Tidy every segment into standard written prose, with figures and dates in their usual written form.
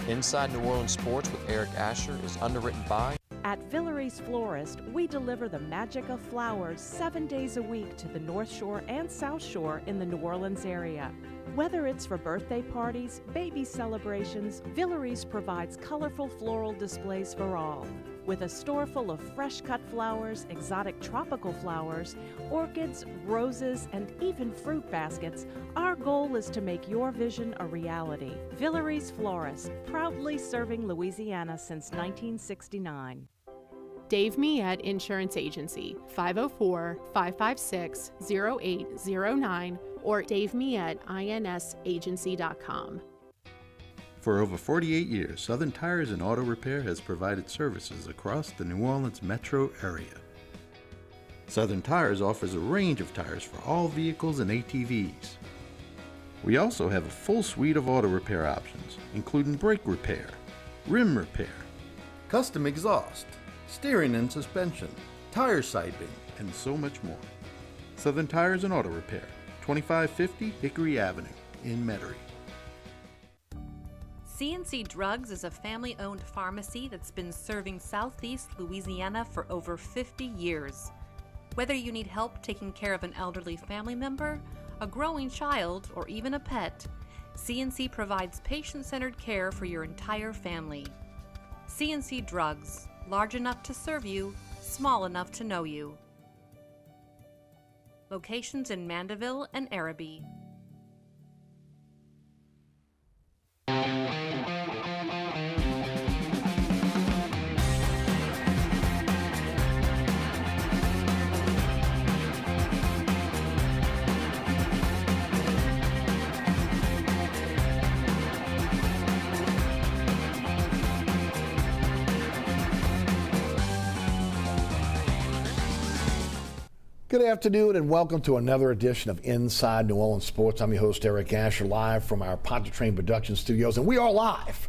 Inside New Orleans Sports with Eric Asher is underwritten by... At Villere's Florist, we deliver the magic of flowers 7 days a week to the North Shore and South Shore in the New Orleans area. Whether it's for birthday parties, baby celebrations, Villere's provides colorful floral displays for all. With a store full of fresh-cut flowers, exotic tropical flowers, orchids, roses, and even fruit baskets, our goal is to make your vision a reality. Villere's Florist, proudly serving Louisiana since 1969. Dave Miette Insurance Agency, 504-556-0809 or davemietteINSagency.com. For over 48 years, Southern Tires and Auto Repair has provided services across the New Orleans metro area. Southern Tires offers a range of tires for all vehicles and ATVs. We also have a full suite of auto repair options, including brake repair, rim repair, custom exhaust, steering and suspension, tire siping, and so much more. Southern Tires and Auto Repair, 2550 Hickory Avenue in Metairie. C&C Drugs is a family-owned pharmacy that's been serving Southeast Louisiana for over 50 years. Whether you need help taking care of an elderly family member, a growing child, or even a pet, C&C provides patient-centered care for your entire family. C&C Drugs, large enough to serve you, small enough to know you. Locations in Mandeville and Araby. Good afternoon and welcome to another edition of Inside New Orleans Sports. I'm your host Eric Asher, live from our Pontchartrain Production Studios, and we are live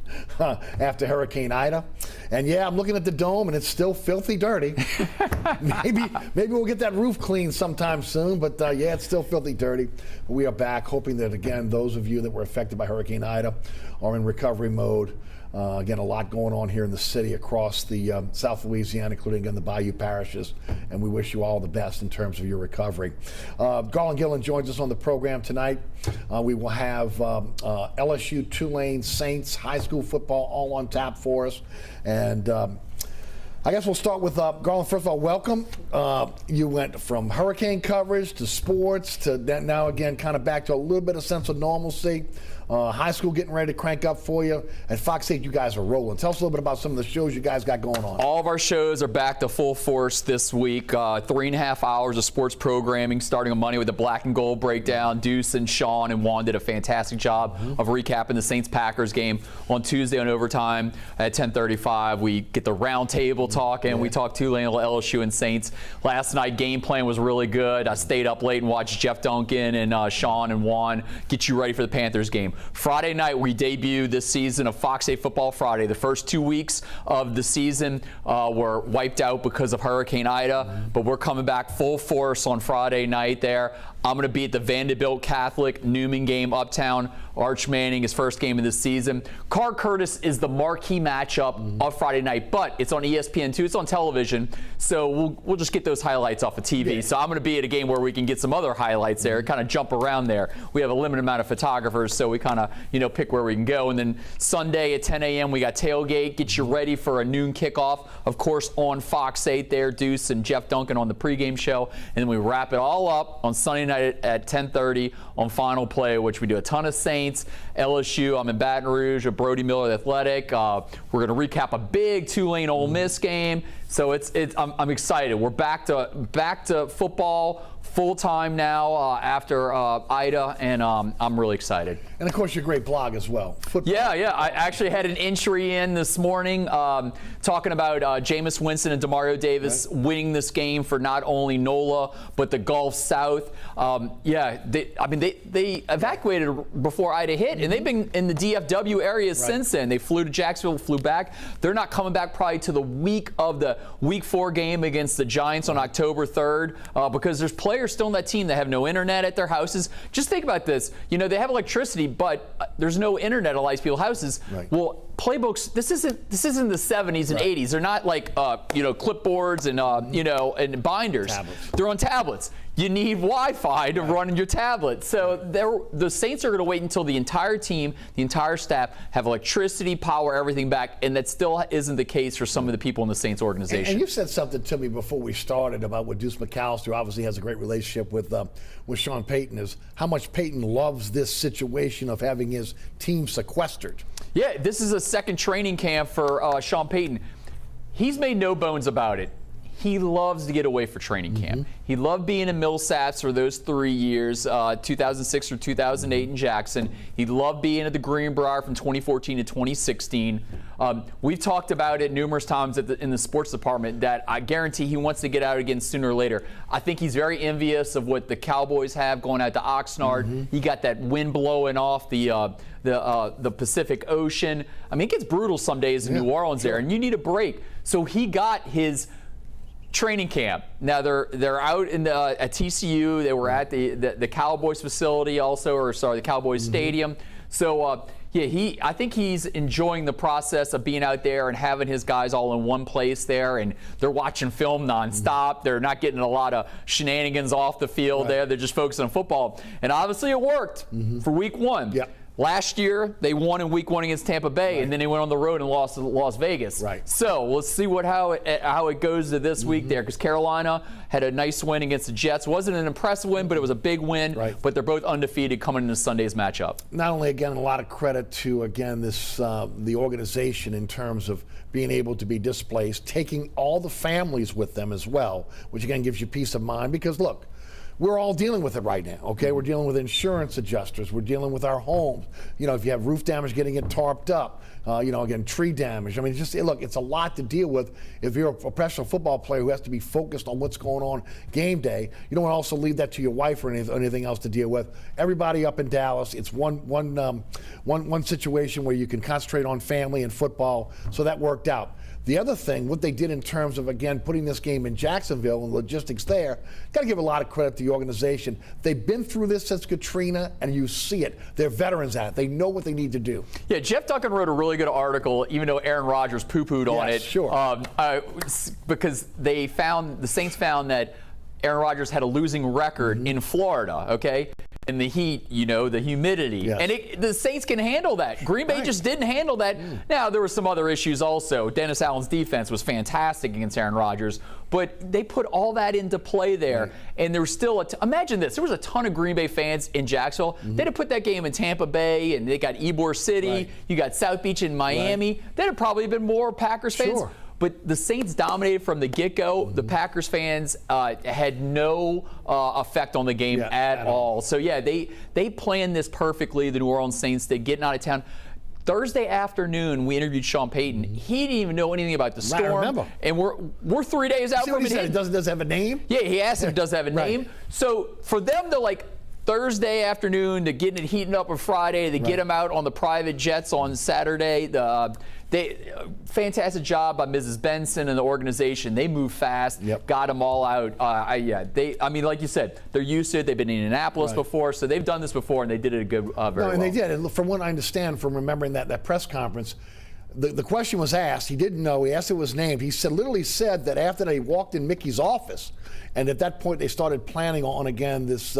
after Hurricane Ida. And yeah, I'm looking at the dome and it's still filthy dirty. maybe we'll get that roof cleaned sometime soon, but yeah, it's still filthy dirty. We are back, hoping that again those of you that were affected by Hurricane Ida are in recovery mode. Again, a lot going on here in the city across the South Louisiana, including in the Bayou parishes, and we wish you all the best in terms of your recovery. Garland Gillen joins us on the program tonight. We will have LSU, Tulane, Saints, high school football all on tap for us. And I guess we'll start with Garland. First of all, welcome. You went from hurricane coverage to sports to now again kind of back to a little bit of sense of normalcy. High school getting ready to crank up for you. At Fox 8, you guys are rolling. Tell us a little bit about some of the shows you guys got going on. All of our shows are back to full force this week. 3.5 hours of sports programming starting on Monday with the Black and Gold breakdown. Deuce and Sean and Juan did a fantastic job of recapping the Saints-Packers game on Tuesday on overtime at 10:35. We get the round table talking. We talked Tulane, LSU, and Saints. Last night, game plan was really good. I stayed up late and watched Jeff Duncan and Sean and Juan get you ready for the Panthers game. Friday night, we debuted this season of Fox 8 Football Friday. The first 2 weeks of the season were wiped out because of Hurricane Ida, but we're coming back full force on Friday night there. I'm going to be at the Vanderbilt Catholic Newman game uptown. Arch Manning, his first game of the season. Carr Curtis is the marquee matchup of Friday night, but it's on ESPN2. It's on television, so we'll just get those highlights off of TV. Yeah. So I'm going to be at a game where we can get some other highlights there, kind of jump around there. We have a limited amount of photographers, so we kind of pick where we can go. And then Sunday at 10 a.m. we got tailgate. Get you ready for a noon kickoff, of course, on Fox 8 there. Deuce and Jeff Duncan on the pregame show, and then we wrap it all up on Sunday night at 10:30 on Final Play, which we do a ton of Saints. LSU, I'm in Baton Rouge at Brody Miller Athletic. We're going to recap a big Tulane Ole Miss game. So I'm excited. We're back to football full time now after Ida, and I'm really excited. And of course, your great blog as well. Football. Yeah. I actually had an entry in this morning talking about Jameis Winston and Demario Davis winning this game for not only NOLA but the Gulf South. They evacuated before Ida hit, and they've been in the DFW area since then. They flew to Jacksonville, flew back. They're not coming back probably to the week of the Week 4 game against the Giants on October 3rd because there's players still on that team that have no internet at their houses. Just think about this. They have electricity, but there's no internet at a lot of people's houses. Right. Well, playbooks. This isn't the 70s and 80s. They're not like clipboards and and binders. Tablets. They're on tablets. You need Wi-Fi to run in your tablet. So the Saints are going to wait until the entire team, the entire staff have electricity, power, everything back, and that still isn't the case for some of the people in the Saints organization. And you said something to me before we started about what Deuce McAllister obviously has a great relationship with Sean Payton, is how much Payton loves this situation of having his team sequestered. Yeah, this is a second training camp for Sean Payton. He's made no bones about it. He loves to get away for training camp. He loved being in Millsaps for those 3 years, 2006 through 2008 in Jackson. He loved being at the Greenbrier from 2014 to 2016. We've talked about it numerous times in the sports department that I guarantee he wants to get out again sooner or later. I think he's very envious of what the Cowboys have going out to Oxnard. He got that wind blowing off the Pacific Ocean. I mean, it gets brutal some days in New Orleans there, and you need a break. So he got his training camp. Now they're out at TCU. They were at the Cowboys facility also, the Cowboys Stadium. So I think he's enjoying the process of being out there and having his guys all in one place there, and they're watching film nonstop. They're not getting a lot of shenanigans off the field there. They're just focusing on football, and obviously it worked for week one. Yep. Last year, they won in week one against Tampa Bay, and then they went on the road and lost to Las Vegas. Right. So let's see how it goes to this week there, because Carolina had a nice win against the Jets. Wasn't an impressive win, but it was a big win. Right. But they're both undefeated coming into Sunday's matchup. Not only, again, a lot of credit to, again, the organization in terms of being able to be displaced, taking all the families with them as well, which, again, gives you peace of mind. Because, look, we're all dealing with it right now, okay? We're dealing with insurance adjusters. We're dealing with our homes. If you have roof damage, getting it tarped up. Again, tree damage. I mean, look, it's a lot to deal with if you're a professional football player who has to be focused on what's going on game day. You don't want to also leave that to your wife or anything else to deal with. Everybody up in Dallas, it's one situation where you can concentrate on family and football, so that worked out. The other thing, what they did in terms of, again, putting this game in Jacksonville and logistics there, got to give a lot of credit to the organization. They've been through this since Katrina, and you see it. They're veterans at it. They know what they need to do. Yeah, Jeff Duncan wrote a really good article, even though Aaron Rodgers poo-pooed on it. Sure. Because the Saints found that Aaron Rodgers had a losing record in Florida, okay? And the heat, the humidity. Yes. And the Saints can handle that. Green Bay just didn't handle that. Now, there were some other issues also. Dennis Allen's defense was fantastic against Aaron Rodgers, but they put all that into play there. Right. And there was still imagine this. There was a ton of Green Bay fans in Jacksonville. They'd have put that game in Tampa Bay, and they got Ybor City. Right. You got South Beach in Miami. Right. There'd have probably been more Packers fans. Sure. But the Saints dominated from the get-go. The Packers fans had no effect on the game at all. So, they planned this perfectly, the New Orleans Saints. They're getting out of town. Thursday afternoon, we interviewed Sean Payton. He didn't even know anything about the storm. I remember. And we're 3 days out from it. It does have a name? Yeah, he asked if it does have a name. So, for them to, Thursday afternoon to getting it heating up on Friday, to get them out on the private jets on Saturday. Fantastic job by Mrs. Benson and the organization. They moved fast, got them all out. Like you said, they're used to it. They've been in Indianapolis before, so they've done this before, and they did it very well. And they did. And from what I understand from remembering that press conference, the question was asked. He didn't know. He asked who was named. He literally said that after they walked in Mickey's office, and at that point they started planning on, again, this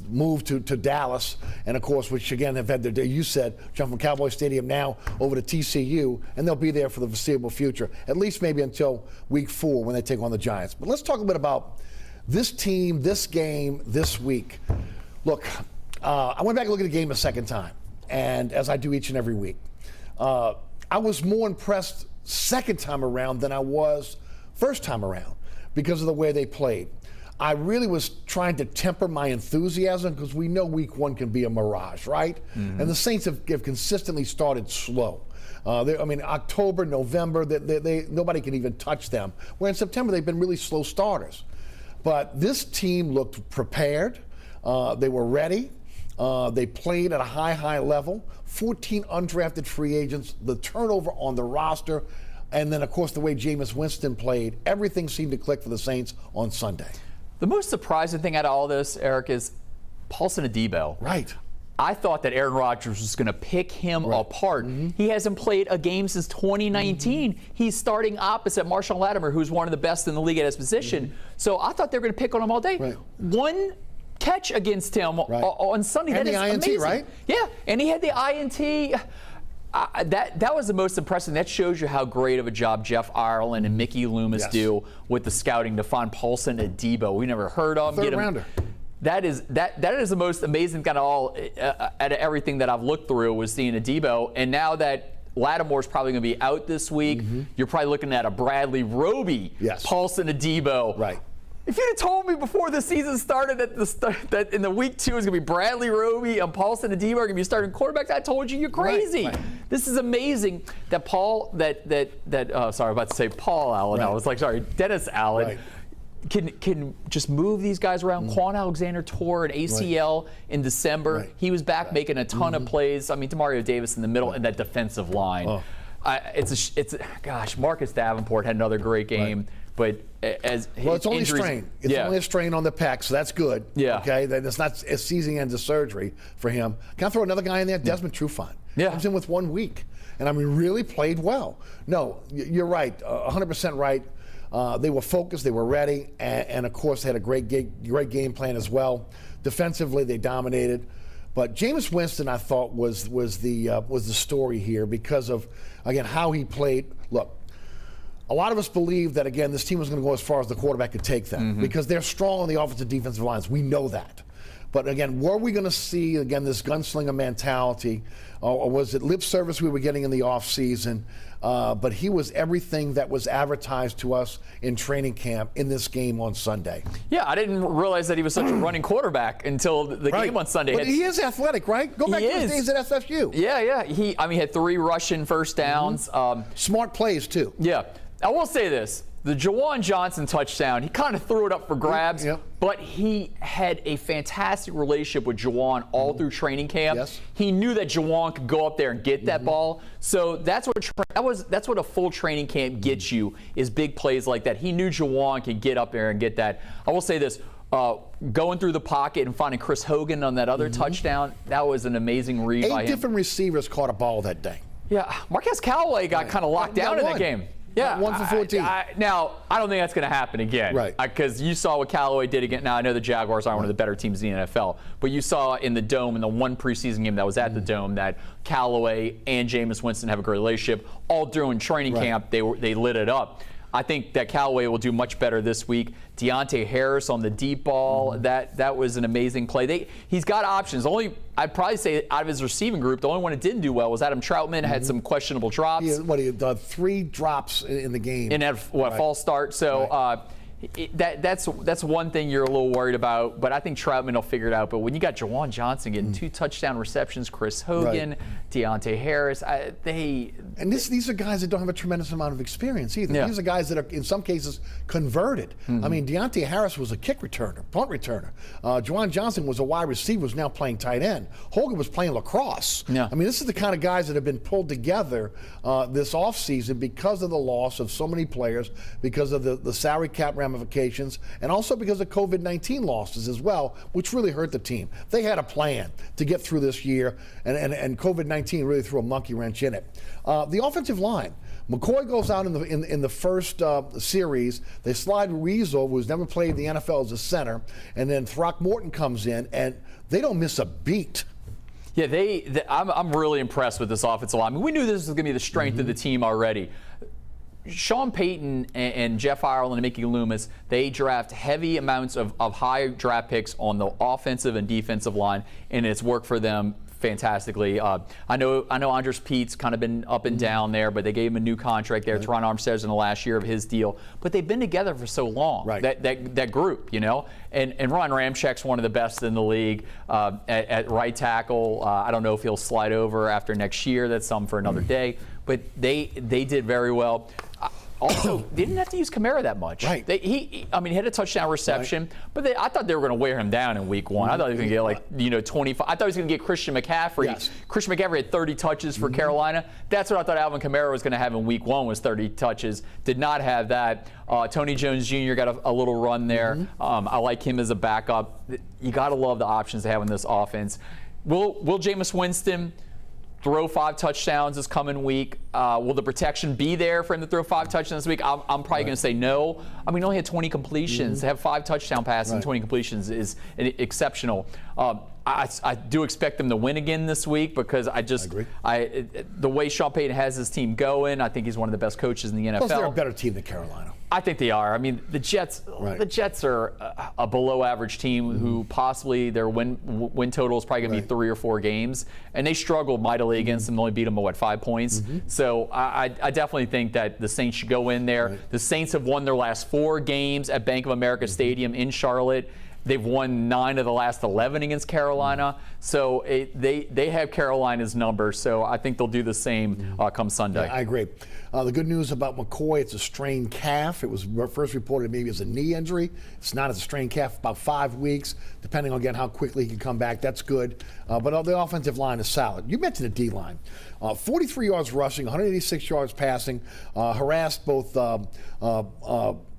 move to Dallas, and of course, which again have had their day. You said jump from Cowboy Stadium now over to TCU, and they'll be there for the foreseeable future, at least maybe until week 4 when they take on the Giants. But let's talk a bit about this team, this game, this week. Look, I went back and looked at the game a second time, and as I do each and every week, I was more impressed second time around than I was first time around because of the way they played. I really was trying to temper my enthusiasm because we know week 1 can be a mirage, right? And the Saints have consistently started slow. October, November, nobody can even touch them. Where in September, they've been really slow starters. But this team looked prepared. They were ready. They played at a high level. 14 undrafted free agents, the turnover on the roster, and then, of course, the way Jameis Winston played, everything seemed to click for the Saints on Sunday. The most surprising thing out of all this, Eric, is Paulson Adebo. Right. I thought that Aaron Rodgers was going to pick him apart. He hasn't played a game since 2019. He's starting opposite Marshawn Lattimore, who's one of the best in the league at his position. So I thought they were going to pick on him all day. One catch against him on Sunday. And that the is INT, amazing. right? Yeah, and he had the INT. That was the most impressive. That shows you how great of a job Jeff Ireland and Mickey Loomis do with the scouting to find Paulson Adebo. We never heard of him. Third rounder. That is the most amazing kind of all out of everything that I've looked through was seeing Adebo. And now that Lattimore's probably going to be out this week, you're probably looking at a Bradley Roby, Paulson Adebo. Right. If you'd have told me before the season started that in the week 2 is going to be Bradley Roby and Paulson Adebo are going to be starting quarterbacks, I told you you're crazy. This is amazing that Paul Allen. I was like, sorry, Dennis Allen. Can just move these guys around. Quan Alexander tore an ACL in December. He was back making a ton of plays. I mean, Demario Davis in the middle and that defensive line. Gosh, Marcus Davenport had another great game. But it's only strain. It's only a strain on the pec, so that's good. Okay, then it's not a season-end of surgery for him. Can I throw another guy in there? Desmond Trufant. Comes in with 1 week, and I mean really played well. No, you're right, 100% right. They were focused, they were ready, and of course they had a great game plan as well. Defensively, they dominated. But Jameis Winston, I thought, was the story here because of, again, how he played. Look, a lot of us believe that, again, this team was going to go as far as the quarterback could take them because they're strong on the offensive defensive lines. We know that. But, again, were we going to see, again, this gunslinger mentality, or was it lip service we were getting in the offseason? But he was everything that was advertised to us in training camp in this game on Sunday. Yeah, I didn't realize that he was such a running quarterback until the game on Sunday. But he is athletic, right? Go back to his days at SFU. Yeah. He had 3 rushing first downs. Smart plays, too. Yeah. I will say this. The Juwan Johnson touchdown, he kind of threw it up for grabs, but he had a fantastic relationship with Juwan all through training camp. He knew that Juwan could go up there and get that ball. So that's what a full training camp gets you, is big plays like that. He knew Juwan could get up there and get that. I will say this. Going through the pocket and finding Chris Hogan on that other touchdown, that was an amazing read by him. 8 different receivers caught a ball that day. Yeah, Marquez Callaway got kind of locked down in that game. Yeah, 1 for 14. Now, I don't think that's going to happen again. Because you saw what Callaway did again. Now, I know the Jaguars aren't one of the better teams in the NFL, but you saw in the Dome, in the one preseason game that was at the Dome, that Callaway and Jameis Winston have a great relationship. All during training camp, they lit it up. I think that Callaway will do much better this week. Deontay Harris on the deep ball, that was an amazing play. He's got options. I'd probably say out of his receiving group, the only one that didn't do well was Adam Troutman. Had some questionable drops. He had 3 drops in the game. And had false start. So that's one thing you're a little worried about. But I think Troutman will figure it out. But when you got Juwan Johnson getting 2 touchdown receptions, Chris Hogan, Deontay Harris, and these are guys that don't have a tremendous amount of experience either. These are guys that are, in some cases, converted. I mean, Deontay Harris was a kick returner, punt returner. Juwan Johnson was a wide receiver, was now playing tight end. Hogan was playing lacrosse. I mean, this is the kind of guys that have been pulled together this offseason because of the loss of so many players, because of the salary cap ramifications, and also because of COVID-19 losses as well, which really hurt the team. They had a plan to get through this year, and COVID-19 really threw a monkey wrench in it. The offensive line. McCoy goes out in the first series. They slide Weasel, who's never played in the NFL, as a center, and then Throckmorton comes in, and they don't miss a beat. Yeah, I'm really impressed with this offensive line. I mean, we knew this was going to be the strength of the team already. Sean Payton and Jeff Ireland and Mickey Loomis, they draft heavy amounts of high draft picks on the offensive and defensive line, and it's worked for them fantastically. I know Andres Pete's kind of been up and down there, but they gave him a new contract there. Teron Armstead's in the last year of his deal. But they've been together for so long, that group, And Ron Ramczak's one of the best in the league at right tackle. I don't know if he'll slide over after next year. That's something for another day. But they did very well. Also, they didn't have to use Kamara that much. He had a touchdown reception, but I thought they were going to wear him down in week 1. I thought he was going to get 25. I thought he was going to get Christian McCaffrey. Christian McCaffrey had 30 touches for Carolina. That's what I thought Alvin Kamara was going to have in week 1, was 30 touches. Did not have that. Tony Jones Jr. got a little run there. I like him as a backup. You got to love the options they have in this offense. will Jameis Winston throw 5 touchdowns this coming week? Will the protection be there for him to throw 5 touchdowns this week? I'm probably going to say no. I mean, he only had 20 completions. To have 5 touchdown passes and 20 completions is exceptional. I do expect them to win again this week because I agree. The way Sean Payton has his team going, I think he's one of the best coaches in the NFL. Plus, they're a better team than Carolina. I think they are. I mean, the Jets are a below-average team who possibly their win total is probably going to be 3 or 4 games, and they struggled mightily against them. Only beat them by 5 points. So I definitely think that the Saints should go in there. The Saints have won their last 4 games at Bank of America Stadium in Charlotte. They've won 9 of the last 11 against Carolina. So they have Carolina's number. So I think they'll do the same come Sunday. Yeah, I agree. The good news about McCoy, it's a strained calf. It was first reported maybe as a knee injury. It's not. It's a strained calf, about 5 weeks, depending on, again, how quickly he can come back. That's good. But the offensive line is solid. You mentioned the D-line. 43 yards rushing, 186 yards passing, harassed both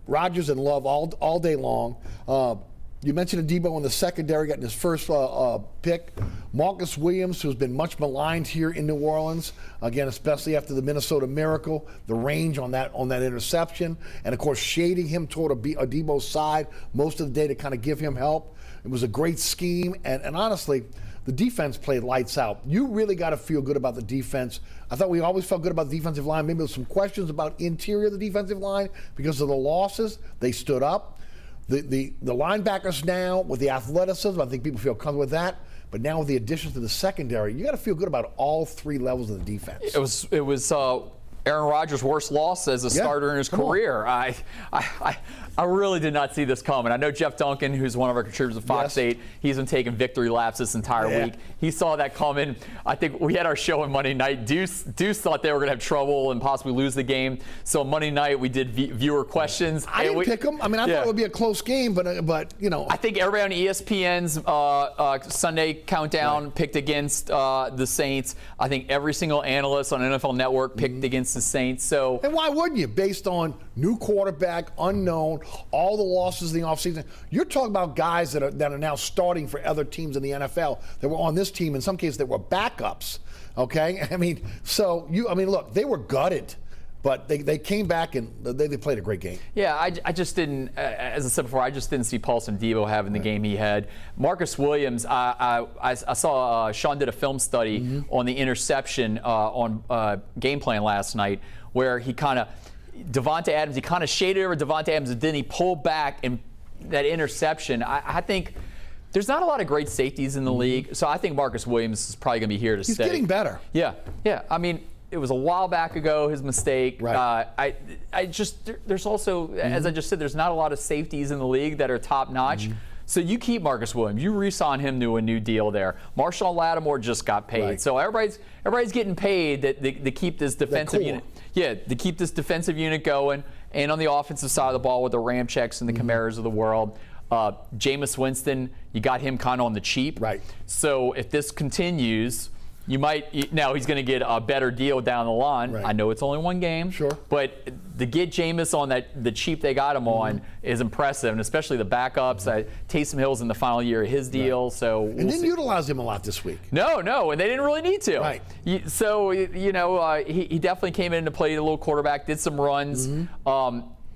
Rodgers and Love all day long. You mentioned Adebo in the secondary getting his first pick. Marcus Williams, who's been much maligned here in New Orleans, again, especially after the Minnesota Miracle, the range on that interception, and of course shading him toward Adebo's side most of the day to kind of give him help. It was a great scheme, and honestly, the defense played lights out. You really got to feel good about the defense. I thought we always felt good about the defensive line. Maybe there was some questions about interior of the defensive line because of the losses. They stood up. The linebackers now with the athleticism, I think people feel comfortable with that. But now with the additions to the secondary, you got to feel good about all 3 levels of the defense. It was Aaron Rodgers' worst loss as a starter in his career. I really did not see this coming. I know Jeff Duncan, who's one of our contributors at Fox 8, he's been taking victory laps this entire week. He saw that coming. I think we had our show on Monday night. Deuce thought they were going to have trouble and possibly lose the game. So Monday night we did viewer questions. I didn't pick them. I mean, I thought it would be a close game, but you know. I think everybody on ESPN's Sunday countdown picked against the Saints. I think every single analyst on NFL Network picked against the Saints. So. And why wouldn't you? Based on new quarterback, unknown, all the losses in the offseason. You're talking about guys that are now starting for other teams in the NFL that were on this team. In some cases, that were backups. Okay, I mean, look, they were gutted, but they came back and they played a great game. Yeah, I just didn't, as I said before, I just didn't see Paulson Debo having the game he had. Marcus Williams, I saw Sean did a film study on the interception on game plan last night, where he kind of. Devontae Adams, he kind of shaded over Devontae Adams, and then he pulled back and that interception. I think there's not a lot of great safeties in the league, so I think Marcus Williams is probably going to be here to stay. He's getting better. Yeah. I mean, it was a while back ago, his mistake. Right. There's also, as I just said, there's not a lot of safeties in the league that are top notch. So you keep Marcus Williams. You re-sign him to a new deal there. Marshawn Lattimore just got paid. Right. So everybody's getting paid to keep this defensive unit. Yeah, to keep this defensive unit going. And on the offensive side of the ball with the Ramcheks and the Camaras of the world. Jameis Winston, you got him kind of on the cheap. Right. So if this continues, now he's going to get a better deal down the line. Right. I know it's only 1 game. Sure. But to get Jameis on the cheap they got him on is impressive, and especially the backups. Taysom Hill's in the final year of his deal, so and didn't utilize him a lot this week. No, and they didn't really need to. Right. So he definitely came in to play a little quarterback, did some runs.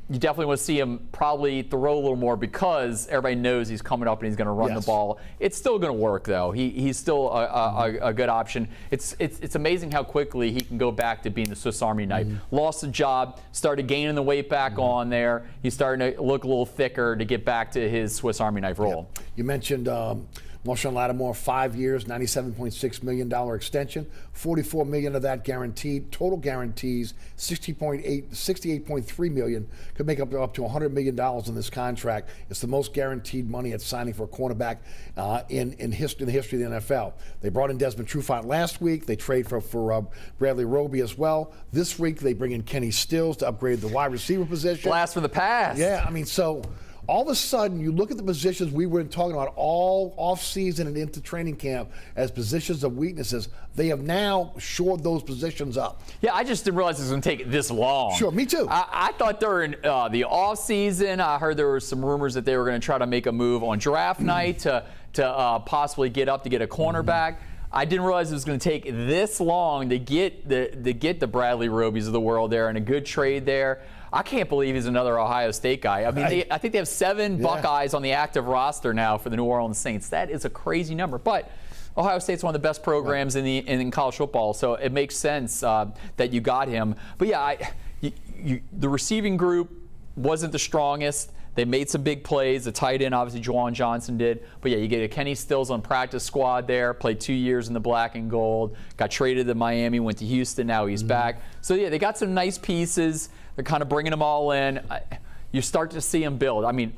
You definitely want to see him probably throw a little more because everybody knows he's coming up and he's going to run the ball. It's still going to work, though. He's still a good option. It's amazing how quickly he can go back to being the Swiss Army knife. Lost the job, started gaining the weight back on there. He's starting to look a little thicker to get back to his Swiss Army knife role. Yeah. You mentioned Marshawn Lattimore, 5 years, $97.6 million extension, $44 million of that guaranteed. Total guarantees, $68.3 million. Could make up to $100 million in this contract. It's the most guaranteed money at signing for a cornerback in the history of the NFL. They brought in Desmond Trufant last week. They trade for Bradley Roby as well. This week they bring in Kenny Stills to upgrade the wide receiver position. Blast from the past. Yeah, I mean, so. All of a sudden, you look at the positions we were talking about all offseason and into training camp as positions of weaknesses. They have now shored those positions up. Yeah, I just didn't realize it was going to take this long. Sure, me too. I thought during the offseason, I heard there were some rumors that they were going to try to make a move on draft night to to possibly get up to get a cornerback. I didn't realize it was going to take this long to get the Bradley Robies of the world there, and a good trade there. I can't believe he's another Ohio State guy. I mean, I think they have 7 Buckeyes on the active roster now for the New Orleans Saints. That is a crazy number, but Ohio State's one of the best programs in college football, so it makes sense that you got him. But yeah, the receiving group wasn't the strongest. They made some big plays. The tight end, obviously, Juwan Johnson did. But yeah, you get a Kenny Stills on practice squad there, played 2 years in the black and gold, got traded to Miami, went to Houston, now he's back. So yeah, they got some nice pieces. They're kind of bringing them all in. You start to see them build. I mean,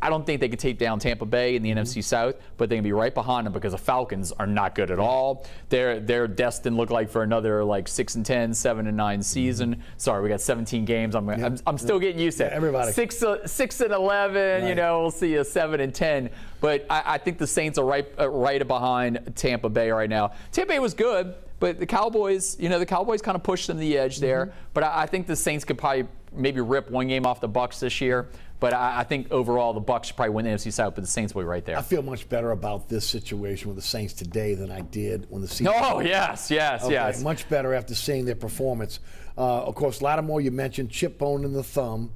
I don't think they could take down Tampa Bay in the NFC South, but they can be right behind them because the Falcons are not good at all. They're destined, look like, for another like 6-10, 7-9 season. Sorry, we got 17 games. I'm still getting used to it. Everybody 6-11. You know, we'll see a 7-10. But I think the Saints are right behind Tampa Bay right now. Tampa Bay was good, but the Cowboys, kind of pushed them to the edge there. But I think the Saints could probably maybe rip one game off the Bucs this year. But I think overall the Bucs should probably win the NFC South, but the Saints will be right there. I feel much better about this situation with the Saints today than I did when the season started. Yes. Much better after seeing their performance. Of course, Lattimore, you mentioned, chip bone in the thumb.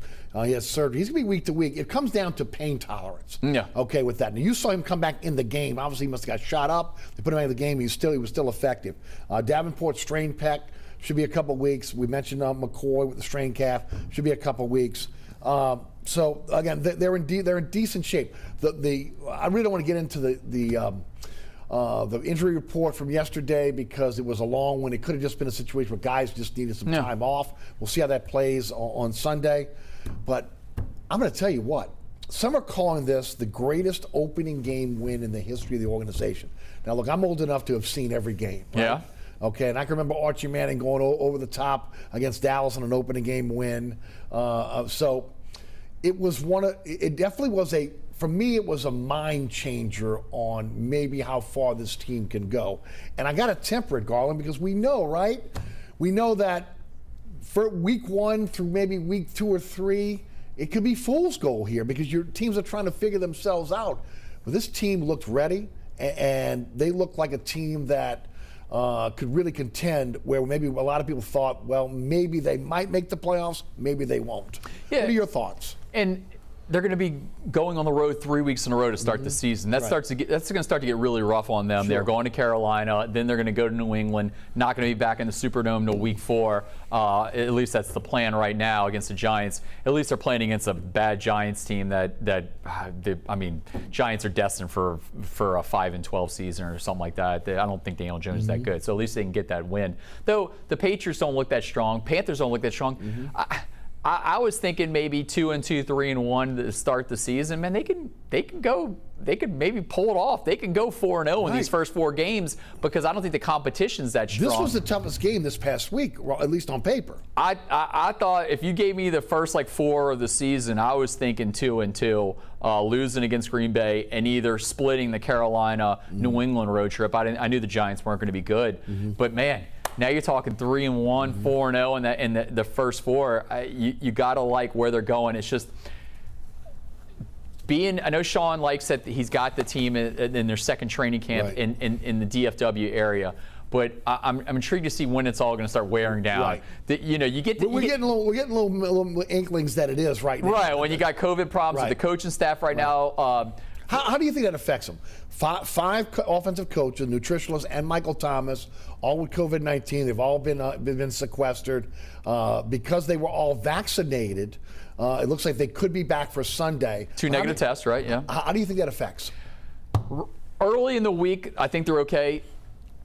He has surgery. He's going to be week to week. It comes down to pain tolerance. Yeah. Okay, with that. Now, you saw him come back in the game. Obviously, he must have got shot up. They put him out of the game. He was still effective. Davenport strained pec. Should be a couple weeks. We mentioned McCoy with the strained calf. Should be a couple weeks. So again, they're in decent shape. I really don't want to get into the injury report from yesterday because it was a long one. It could have just been a situation where guys just needed some time off. We'll see how that plays on Sunday. But I'm going to tell you what. Some are calling this the greatest opening game win in the history of the organization. Now, look, I'm old enough to have seen every game. Right? Yeah. Okay, and I can remember Archie Manning going over the top against Dallas in an opening game win. So it definitely was for me, it was a mind changer on maybe how far this team can go. And I got to temper it, Garland, because we know, right? We know that for week 1 through maybe week 2 or 3, it could be fool's gold here because your teams are trying to figure themselves out. But this team looked ready, and they looked like a team that could really contend, where maybe a lot of people thought, well, maybe they might make the playoffs, maybe they won't. Yeah. What are your thoughts? And they're going to be going on the road 3 weeks in a row to start the season. That's going to start to get really rough on them. Sure. They're going to Carolina, then they're going to go to New England. Not going to be back in the Superdome till week 4. At least that's the plan right now against the Giants. At least they're playing against a bad Giants team Giants are destined for a 5-12 season or something like that. I don't think Daniel Jones is that good. So at least they can get that win. Though the Patriots don't look that strong. Panthers don't look that strong. I was thinking maybe 2-2, 3-1 to start the season. Man, they could maybe pull it off. They can go 4-0 in these first 4 games because I don't think the competition's that strong. This was the toughest game this past week, at least on paper. I thought if you gave me the first 4 of the season, I was thinking 2-2, losing against Green Bay and either splitting the Carolina New England road trip. I knew the Giants weren't going to be good, but man. Now you're talking 3-1, 4-0 in the first 4. You got to like where they're going. It's just I know Sean likes that he's got the team in their second training camp in the DFW area. But I'm intrigued to see when it's all going to start wearing down. Right. You get we're getting little inklings that it is right now. Right, when you got COVID problems with the coaching staff right now. How do you think that affects them? Five offensive coaches, nutritionalists, and Michael Thomas, all with COVID-19. They've all been sequestered because they were all vaccinated. It looks like they could be back for Sunday. 2 negative tests, right? Yeah. How do you think that affects? Early in the week, I think they're okay.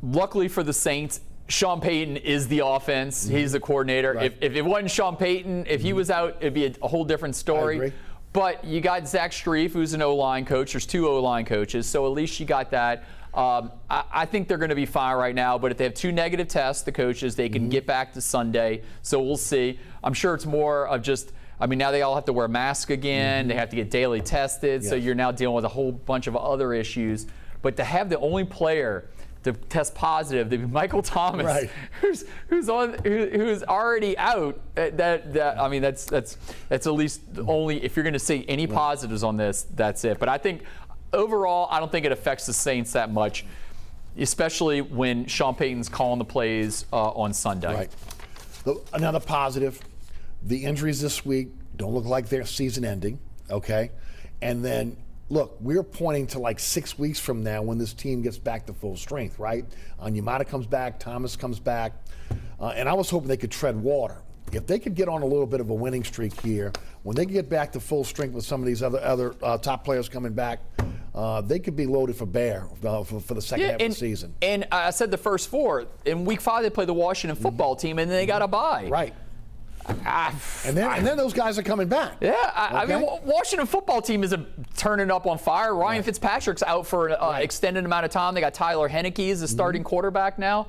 Luckily for the Saints, Sean Payton is the offense. He's the coordinator. Right. If it wasn't Sean Payton, if he was out, it'd be a whole different story. I agree. But you got Zach Strief, who's an O-line coach. There's 2 O-line coaches, so at least you got that. I think they're going to be fine right now, but if they have 2 negative tests, the coaches, they can get back to Sunday. So we'll see. I'm sure it's more of just, now they all have to wear masks again. They have to get daily tested, so you're now dealing with a whole bunch of other issues. But to have the only player to test positive, to be Michael Thomas, who's already out. That's at least only if you're going to see any positives on this. That's it. But I think overall, I don't think it affects the Saints that much, especially when Sean Payton's calling the plays on Sunday. Right. Another positive, the injuries this week don't look like they're season ending, okay? And then, look, we're pointing to like 6 weeks from now when this team gets back to full strength, right? Onyemata comes back, Thomas comes back, and I was hoping they could tread water. If they could get on a little bit of a winning streak here, when they get back to full strength with some of these other top players coming back, they could be loaded for bear for the second half of the season. And I said the first four. In week 5, they play the Washington football team, and then they got a bye. Right. And then those guys are coming back. Yeah, I mean, Washington football team is turning up on fire. Ryan Fitzpatrick's out for an extended amount of time. They got Tyler Heineke as the starting quarterback now.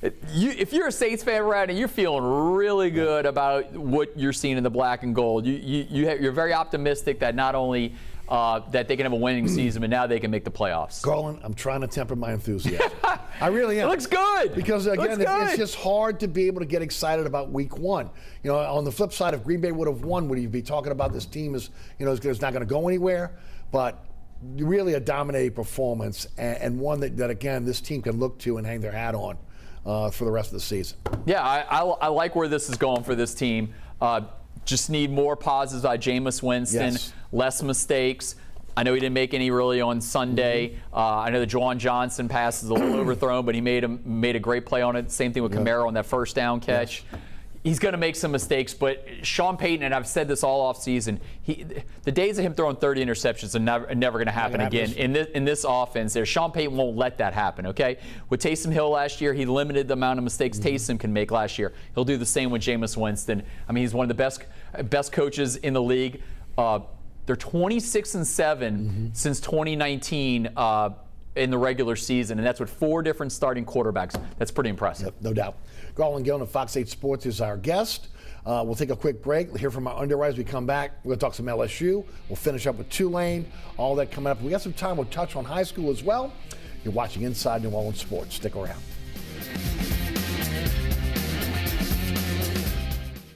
If you're a Saints fan right now, you're feeling really good about what you're seeing in the black and gold. You're very optimistic that not only that they can have a winning season, but now they can make the playoffs. Garland, I'm trying to temper my enthusiasm. I really am. It looks good. Because, again, it's just hard to be able to get excited about week 1. You know, on the flip side, if Green Bay would have won, would you be talking about this team is not going to go anywhere? But really a dominating performance and one that, again, this team can look to and hang their hat on for the rest of the season. Yeah, I like where this is going for this team. Just need more positives by Jameis Winston, less mistakes. I know he didn't make any really on Sunday. I know the Juwan Johnson pass is a little overthrown, but he made a great play on it. Same thing with Kamara on that first down catch. He's going to make some mistakes, but Sean Payton, and I've said this all offseason, the days of him throwing 30 interceptions are never going to happen again in this offense. Sean Payton won't let that happen, okay? With Taysom Hill last year, he limited the amount of mistakes Taysom can make last year. He'll do the same with Jameis Winston. I mean, he's one of the best coaches in the league. They're 26-7 since 2019 in the regular season, and that's with 4 different starting quarterbacks. That's pretty impressive. Yep, no doubt. Garland Gillen of Fox 8 Sports is our guest. We'll take a quick break. We'll hear from our underwriters. We come back. We're going to talk some LSU. We'll finish up with Tulane. All that coming up. We got some time. We'll touch on high school as well. You're watching Inside New Orleans Sports. Stick around.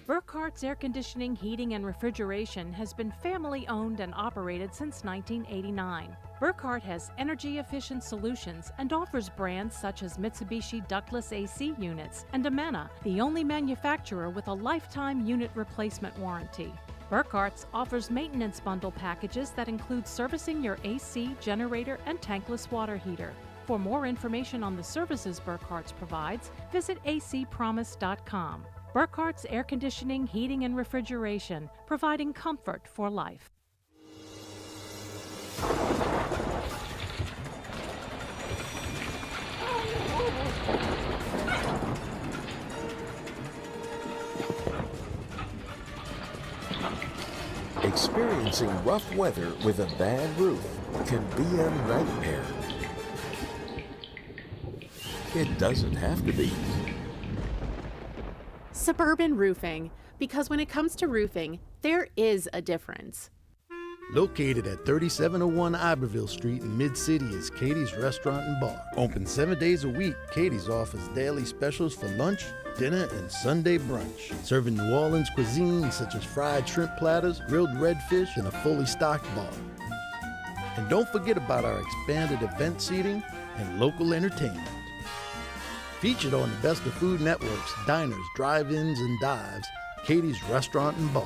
Burkhart's Air Conditioning, Heating, and Refrigeration has been family-owned and operated since 1989. Burkhart has energy-efficient solutions and offers brands such as Mitsubishi ductless AC units and Amana, the only manufacturer with a lifetime unit replacement warranty. Burkhart's offers maintenance bundle packages that include servicing your AC, generator, and tankless water heater. For more information on the services Burkhart's provides, visit acpromise.com. Burkhart's Air Conditioning, Heating, and Refrigeration, providing comfort for life. Experiencing rough weather with a bad roof can be a nightmare. It doesn't have to be. Suburban Roofing, because when it comes to roofing, there is a difference. Located at 3701 Iberville Street in Mid-City is Katie's Restaurant and Bar. Open 7 days a week, Katie's offers daily specials for lunch, dinner, and Sunday brunch. Serving New Orleans cuisine such as fried shrimp platters, grilled redfish, and a fully stocked bar. And don't forget about our expanded event seating and local entertainment. Featured on the Best of Food Network's diners, drive-ins, and dives, Katie's Restaurant and Bar.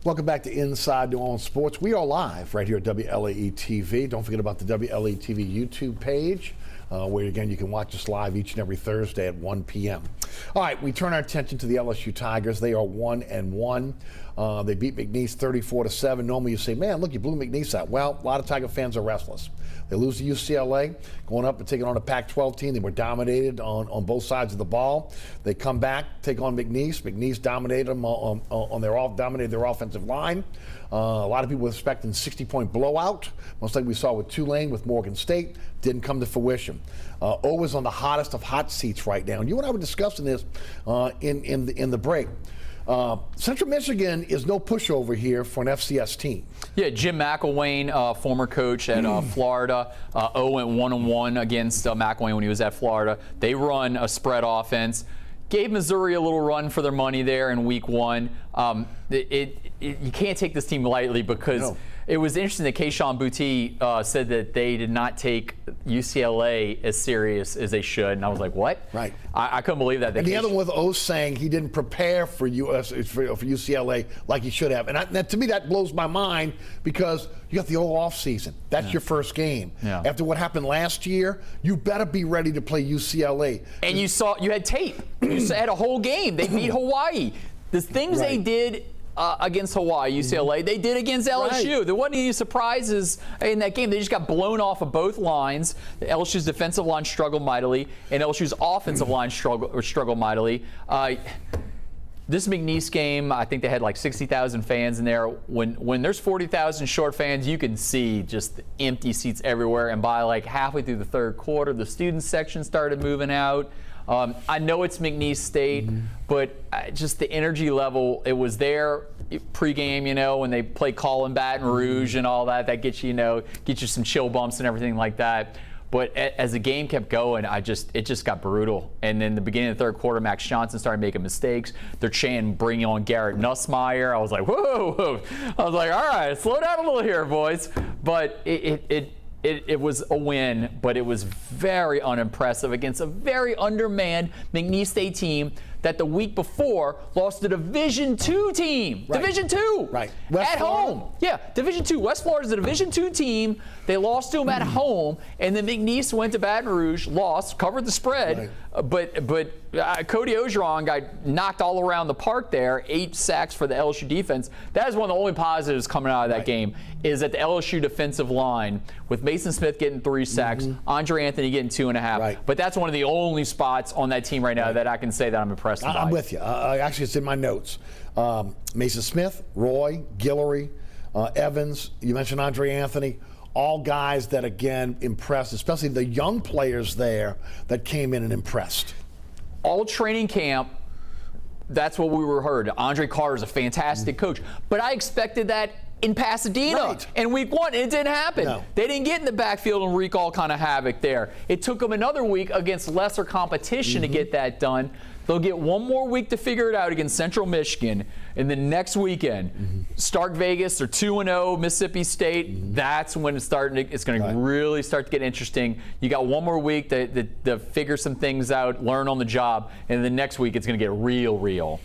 Welcome back to Inside New Orleans Sports. We are live right here at WLAE-TV. Don't forget about the WLAE-TV YouTube page, where, again, you can watch us live each and every Thursday at 1 p.m. All right, we turn our attention to the LSU Tigers. They are 1-1. They beat McNeese 34-7. Normally you say, man, look, you blew McNeese out. Well, a lot of Tiger fans are restless. They lose to UCLA, going up and taking on a Pac-12 team. They were dominated on both sides of the ball. They come back, take on McNeese. McNeese dominated them dominated their offensive line. A lot of people were expecting 60-point blowout, much like we saw with Tulane, with Morgan State. Didn't come to fruition. O is on the hottest of hot seats right now. And you and I were discussing this in the break. Central Michigan is no pushover here for an FCS team. Yeah, Jim McElwain, former coach at Florida, 0-1-1 against McElwain when he was at Florida. They run a spread offense. Gave Missouri a little run for their money there in week 1. You can't take this team lightly because It was interesting that Keyshawn Boutte said that they did not take UCLA as serious as they should, and I was like, what? Right. I couldn't believe that. And the other one with Oath saying he didn't prepare for UCLA like he should have. And that, to me, that blows my mind because you got the whole off season. That's your first game. Yeah. After what happened last year, you better be ready to play UCLA. And you had tape. You had a whole game. They beat Hawaii. The things they did against Hawaii, UCLA, they did against LSU. Right. There wasn't any surprises in that game. They just got blown off of both lines. LSU's defensive line struggled mightily, and LSU's offensive line struggled mightily. This McNeese game, I think they had like 60,000 fans in there. When there's 40,000 short fans, you can see just empty seats everywhere. And by like halfway through the third quarter, the student section started moving out. I know it's McNeese State, but just the energy level, it was there pregame, when they play call in Baton Rouge and all that. That gets you some chill bumps and everything like that. But as the game kept going, it just got brutal. And then the beginning of the third quarter, Max Johnson started making mistakes. They're chanting, bring on Garrett Nussmeier. I was like, whoa. I was like, all right, slow down a little here, boys. But it was a win, but it was very unimpressive against a very undermanned McNeese State team that the week before lost to Division II team. Right. Division II. Right. At home. Yeah, Division II. West Florida's a Division II team. They lost to them at home, and then McNeese went to Baton Rouge, lost, covered the spread. But Cody Ogeron got knocked all around the park there, 8 sacks for the LSU defense. That is one of the only positives coming out of that game, is that the LSU defensive line, with Mason Smith getting 3 sacks, Andre Anthony getting 2.5. Right. But that's one of the only spots on that team right now that I can say that I'm impressed by. I'm with you. Actually, it's in my notes. Mason Smith, Roy, Guillory, Evans, you mentioned Andre Anthony. All guys that, again, impressed, especially the young players there that came in and impressed. All training camp, that's what we were heard. Andre Carter is a fantastic coach. But I expected that in Pasadena in week 1, and it didn't happen. No. They didn't get in the backfield and wreak all kind of havoc there. It took them another week against lesser competition to get that done. They'll get one more week to figure it out against Central Michigan. And then next weekend, Stark Vegas, they're 2-0, Mississippi State. That's when it's going to really start to get interesting. You got one more week to figure some things out, learn on the job, and the next week it's going to get real.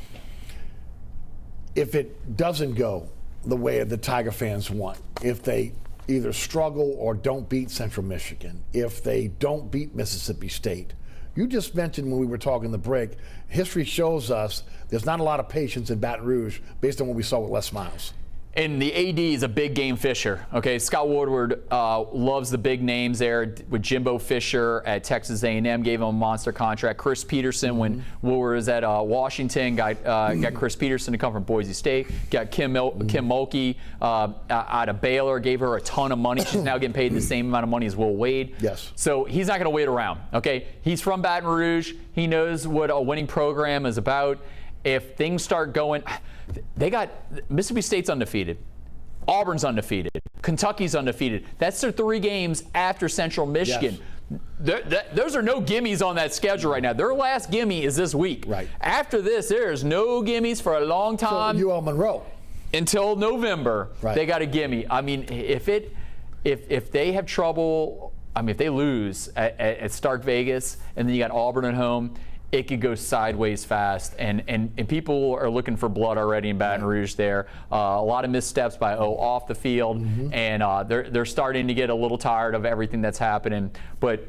If it doesn't go the way the Tiger fans want, if they either struggle or don't beat Central Michigan, if they don't beat Mississippi State, you just mentioned when we were talking the break, history shows us there's not a lot of patience in Baton Rouge based on what we saw with Les Miles. And the AD is a big game fisher. Okay, Scott Woodward loves the big names there. With Jimbo Fisher at Texas A&M, gave him a monster contract. Chris Peterson, when Woodward was at Washington, got Chris Peterson to come from Boise State. Got Kim Mulkey out of Baylor, gave her a ton of money. She's now getting paid the same amount of money as Will Wade. Yes. So he's not going to wait around. Okay, he's from Baton Rouge. He knows what a winning program is about. If things start going, they got Mississippi State's undefeated, Auburn's undefeated, Kentucky's undefeated. That's their 3 games after Central Michigan. Yes. Those are no gimmies on that schedule right now. Their last gimme is this week. Right. After this, there's no gimmies for a long time. So UL Monroe. Until November, they got a gimme. I mean, if they have trouble, if they lose at Stark Vegas, and then you got Auburn at home, it could go sideways fast, and people are looking for blood already in Baton Rouge there. A lot of missteps by off the field, and they're starting to get a little tired of everything that's happening. But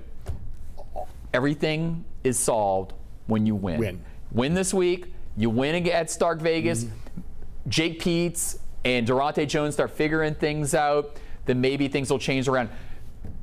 everything is solved when you win. Win this week. You win at Stark Vegas. Jake Peets and Durante Jones start figuring things out. Then maybe things will change around.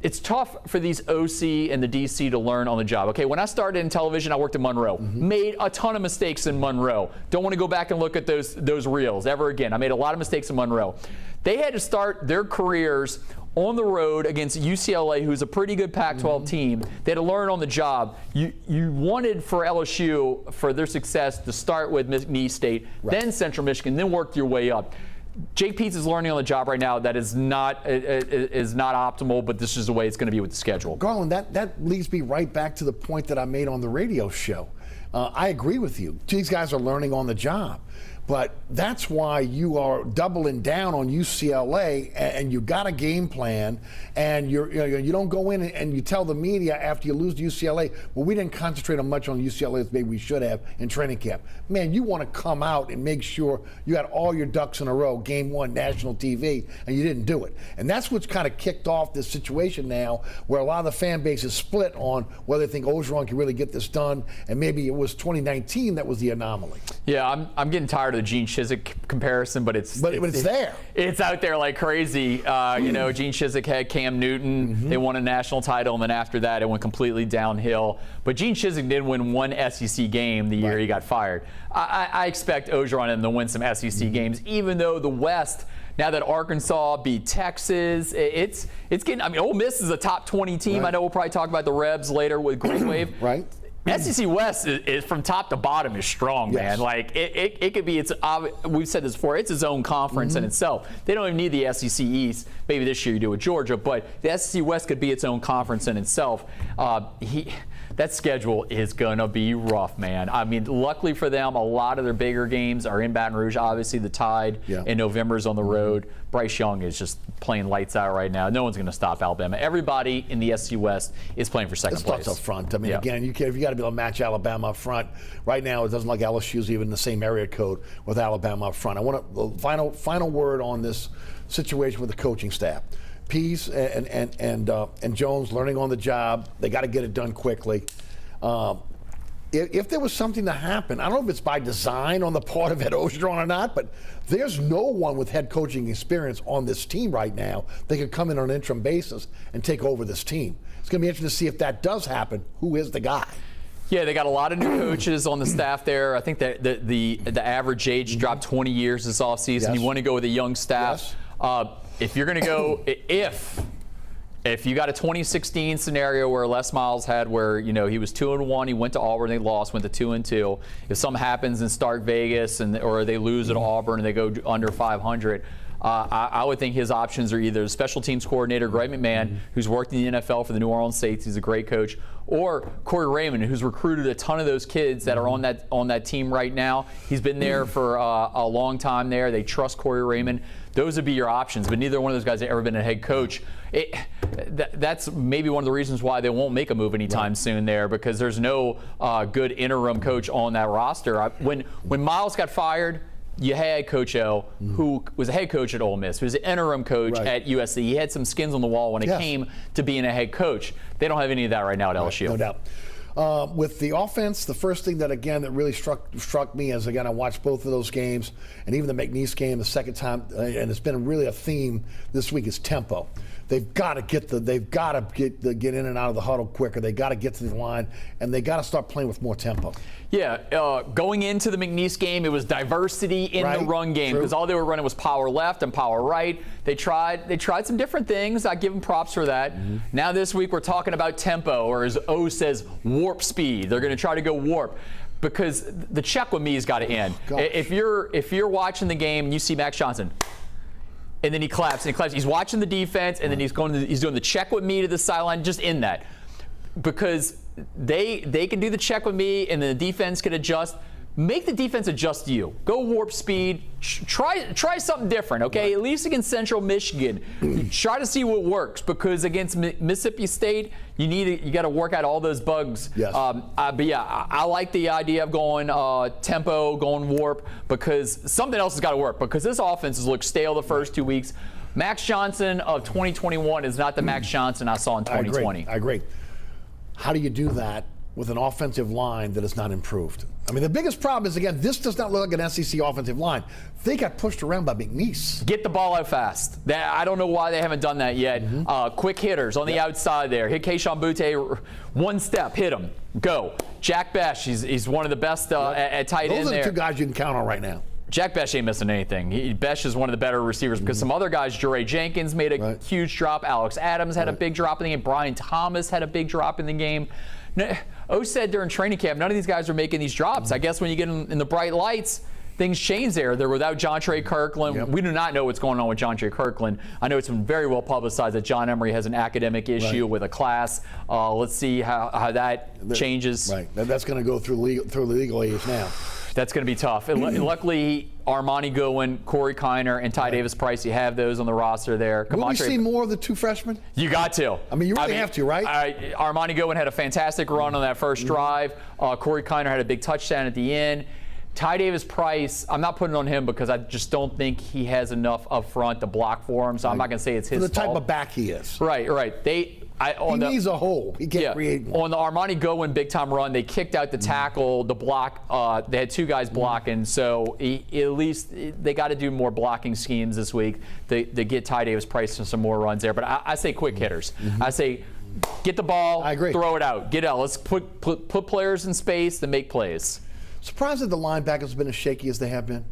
It's tough for these OC and the DC to learn on the job. Okay, when I started in television, I worked in Monroe. Made a ton of mistakes in Monroe. Don't want to go back and look at those reels ever again. I made a lot of mistakes in Monroe. They had to start their careers on the road against UCLA, who's a pretty good Pac-12 team. They had to learn on the job. You wanted for LSU, for their success, to start with McNeese State, then Central Michigan, then work your way up. Jake Peets is learning on the job right now. That is not optimal, but this is the way it's going to be with the schedule. Garland, that leads me right back to the point that I made on the radio show. I agree with you. These guys are learning on the job. But that's why you are doubling down on UCLA, and you got a game plan, and you don't go in and you tell the media after you lose to UCLA, well, we didn't concentrate on much on UCLA as maybe we should have in training camp. Man, you want to come out and make sure you got all your ducks in a row, game one, national TV, and you didn't do it. And that's what's kind of kicked off this situation now, where a lot of the fan base is split on whether they think Orgeron can really get this done, and maybe it was 2019 that was the anomaly. Yeah, I'm getting tired of the Gene Chizik comparison, but it's there. It's out there like crazy. Gene Chizik had Cam Newton. They won a national title, and then after that, it went completely downhill. But Gene Chizik did win one SEC game the year he got fired. I expect Orgeron to win some SEC games, even though the West, now that Arkansas beat Texas, it's getting. I mean, Ole Miss is a top 20 team. I know we'll probably talk about the Rebs later with Green Wave. Right. SEC West is from top to bottom is strong, man. Like it could be. We've said this before. It's its own conference in itself. They don't even need the SEC East. Maybe this year you do with Georgia, but the SEC West could be its own conference in itself. That schedule is going to be rough, man. I mean, luckily for them, a lot of their bigger games are in Baton Rouge. Obviously, the Tide in November is on the road. Bryce Young is just playing lights out right now. No one's going to stop Alabama. Everybody in the SEC West is playing for second place. Starts up front. I mean, again, you got to be able to match Alabama up front. Right now, it doesn't look like LSU's even in the same area code with Alabama up front. I want a final word on this situation with the coaching staff. Pease and Jones learning on the job. They got to get it done quickly. If there was something to happen, I don't know if it's by design on the part of Ed Orgeron or not, but there's no one with head coaching experience on this team right now that could come in on an interim basis and take over this team. It's going to be interesting to see if that does happen. Who is the guy? Yeah, they got a lot of new coaches on the staff there. I think that the average age dropped 20 years this offseason. You want to go with a young staff. If you're going to go, if you got a 2016 scenario where Les Miles had where, he was 2-1, he went to Auburn, they lost, went to 2-2. If something happens in Stark Vegas or they lose at Auburn and they go under 500, I would think his options are either the special teams coordinator, Greg McMahon, who's worked in the NFL for the New Orleans Saints, he's a great coach, or Corey Raymond, who's recruited a ton of those kids that are on that team right now. He's been there for a long time there. They trust Corey Raymond. Those would be your options, but neither one of those guys have ever been a head coach. That's maybe one of the reasons why they won't make a move anytime soon there, because there's no good interim coach on that roster. When Miles got fired, you had Coach O, who was a head coach at Ole Miss, who was an interim coach at USC. He had some skins on the wall when it came to being a head coach. They don't have any of that right now at LSU. No doubt. With the offense, the first thing that really struck me as, again, I watched both of those games, and even the McNeese game the second time, and it's been really a theme this week, is tempo. They've got to get in and out of the huddle quicker. They got to get to the line, and they got to start playing with more tempo. Yeah, going into the McNeese game, it was diversity in the run game, because all they were running was power left and power right. They tried some different things. I give them props for that. Now this week we're talking about tempo, or as O says, warp speed. They're going to try to go warp, because the check with me has got to end. If you're watching the game and you see Max Johnson, and then he claps. He's watching the defense, and then he's doing the check with me to the sideline, just in that, because they can do the check with me, and then the defense can adjust. Make the defense adjust to you. Go warp speed. Try something different, okay? At least against Central Michigan, try to see what works, because against Mississippi State, you got to work out all those bugs. Yes. But yeah, I like the idea of going tempo, going warp, because something else has got to work, because this offense has looked stale the first 2 weeks. Max Johnson of 2021 is not the Max Johnson I saw in 2020. I agree. How do you do that with an offensive line that is not improved? I mean, the biggest problem is, again, this does not look like an SEC offensive line. They got pushed around by McNeese. Get the ball out fast. I don't know why they haven't done that yet. Quick hitters on the outside there. Hit Keishon Butte, one step, hit him, go. Jack Besh, he's one of the best at tight end there. Those are the two guys you can count on right now. Jack Besh ain't missing anything. Besh is one of the better receivers, because some other guys, Jure Jenkins made a huge drop. Alex Adams had a big drop in the game. Brian Thomas had a big drop in the game. O said during training camp, none of these guys are making these drops. I guess when you get in the bright lights, things change there. They're without Jontre Kirkland. We do not know what's going on with Jontre Kirkland. I know it's been very well publicized that John Emery has an academic issue with a class. Let's see how that changes. Right. That's going to go through legal age now. That's going to be tough. And luckily, Armani Goodwin, Corey Kiner, and Ty Davis Price, you have those on the roster there. Will we see more of the two freshmen? You got to. I mean, you really have to, right? Armani Goodwin had a fantastic run on that first drive. Corey Kiner had a big touchdown at the end. Ty Davis Price, I'm not putting it on him because I just don't think he has enough up front to block for him, so I'm not going to say it's his fault. For the type of back he is. Right. He needs a hole. He can't create one. On the Armani Goodwin big-time run, they kicked out the tackle, the block. They had two guys blocking, so at least they got to do more blocking schemes this week to get Ty Davis Price some more runs there. But I say quick hitters. I say get the ball, I agree. Throw it out, get out. Let's put players in space to make plays. Surprised that the linebackers have been as shaky as they have been?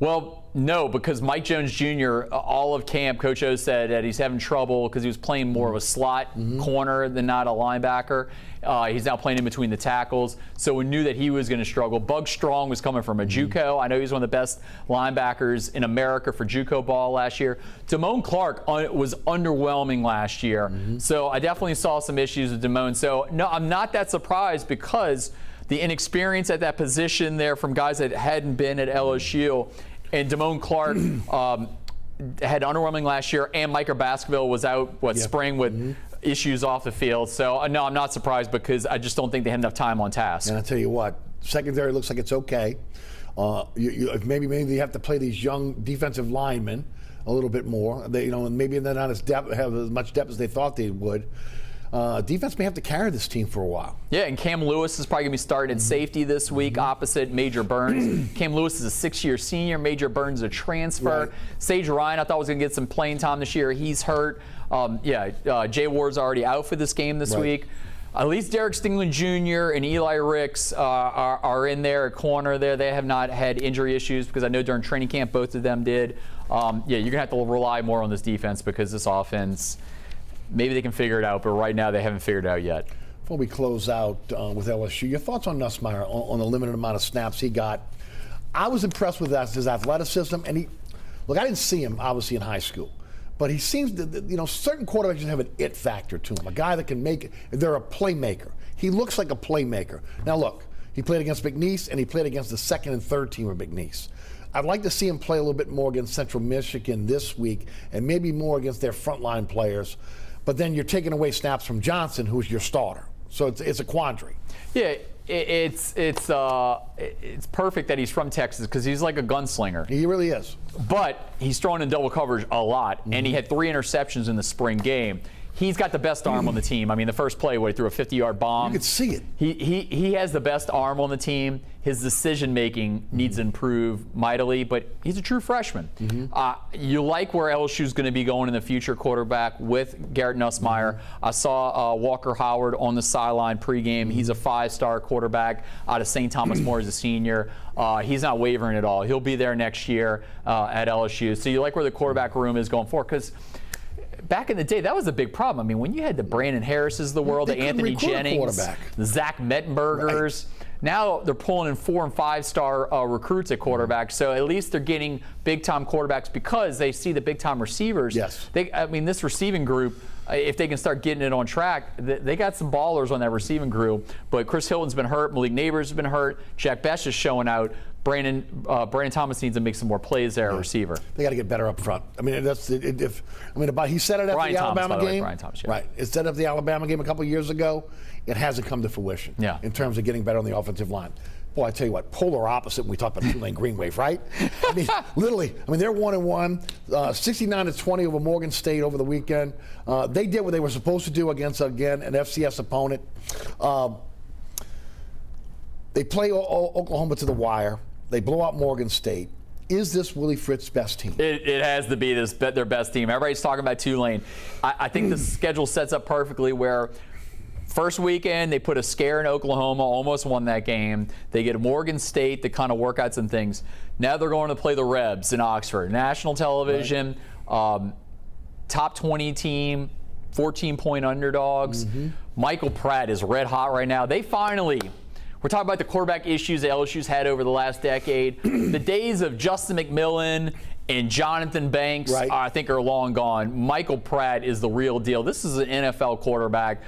Well, no, because Mike Jones Jr., all of camp, Coach O said that he's having trouble because he was playing more of a slot corner than not a linebacker. He's now playing in between the tackles, so we knew that he was going to struggle. Bug Strong was coming from a JUCO. I know he's one of the best linebackers in America for JUCO ball last year. Damone Clark was underwhelming last year, so I definitely saw some issues with Damone. So, no, I'm not that surprised because the inexperience at that position there from guys that hadn't been at LSU, and Damone Clark had underwhelming last year, and Micah Baskerville was out spring with issues off the field. So no, I'm not surprised because I just don't think they had enough time on task. And I'll tell you what, secondary looks like it's okay. Maybe they have to play these young defensive linemen a little bit more. Maybe they're not have as much depth as they thought they would. Defense may have to carry this team for a while. Yeah, and Cam Lewis is probably going to be starting at safety this week opposite Major Burns. Cam Lewis is a 6-year senior. Major Burns is a transfer. Right. Sage Ryan, I thought was going to get some playing time this year. He's hurt. Jay Ward's already out for this game this week. At least Derek Stingland Jr. and Eli Ricks are in there at corner there. They have not had injury issues because I know during training camp both of them did. You're going to have to rely more on this defense because this offense, maybe they can figure it out, but right now they haven't figured it out yet. Before we close out with LSU, your thoughts on Nussmeier on the limited amount of snaps he got? I was impressed with his athleticism, and I didn't see him obviously in high school, but he seems to, certain quarterbacks just have an it factor to him, a guy that can they're a playmaker. He looks like a playmaker. Now look, he played against McNeese, and he played against the second and third team of McNeese. I'd like to see him play a little bit more against Central Michigan this week, and maybe more against their frontline players. But then you're taking away snaps from Johnson, who's your starter. So it's a quandary. Yeah, it's perfect that he's from Texas because he's like a gunslinger. He really is. But he's thrown in double coverage a lot, and he had 3 interceptions in the spring game. He's got the best arm on the team. I mean, the first play where he threw a 50-yard bomb. You could see it. He has the best arm on the team. His decision-making needs to improve mightily, but he's a true freshman. You like where LSU's going to be going in the future quarterback with Garrett Nussmeier. I saw Walker Howard on the sideline pregame. He's a 5-star quarterback out of St. Thomas More as a senior. He's not wavering at all. He'll be there next year at LSU. So you like where the quarterback room is going forward because back in the day, that was a big problem. I mean, when you had the Brandon Harrises of the world, the Anthony Jennings, the Zach Mettenbergers, now they're pulling in 4- and 5-star recruits at quarterback. So at least they're getting big-time quarterbacks because they see the big-time receivers. Yes. This receiving group, if they can start getting it on track, they got some ballers on that receiving group. But Chris Hilton's been hurt. Malik Neighbors has been hurt. Jack Best is showing out. Brandon Thomas needs to make some more plays there at receiver. They got to get better up front. I mean, he said it at the Alabama game. Brian Thomas, yeah. Right. It said at the Alabama game a couple years ago. It hasn't come to fruition in terms of getting better on the offensive line. Boy, I tell you what, polar opposite when we talk about Tulane Green Wave, right? I mean, literally, they're 1-1, 69-20 over Morgan State over the weekend. They did what they were supposed to do against, again, an FCS opponent. They play Oklahoma to the wire. They blow out Morgan State. Is this Willie Fritz's best team? It has to be their best team. Everybody's talking about Tulane. I think the schedule sets up perfectly where first weekend they put a scare in Oklahoma, almost won that game. They get Morgan State to kind of work out some things. Now they're going to play the Rebs in Oxford. National television, top 20 team, 14-point underdogs. Michael Pratt is red hot right now. We're talking about the quarterback issues that LSU's had over the last decade. The days of Justin McMillan and Jonathan Banks, Right. I think, are long gone. Michael Pratt is the real deal. This is an NFL quarterback.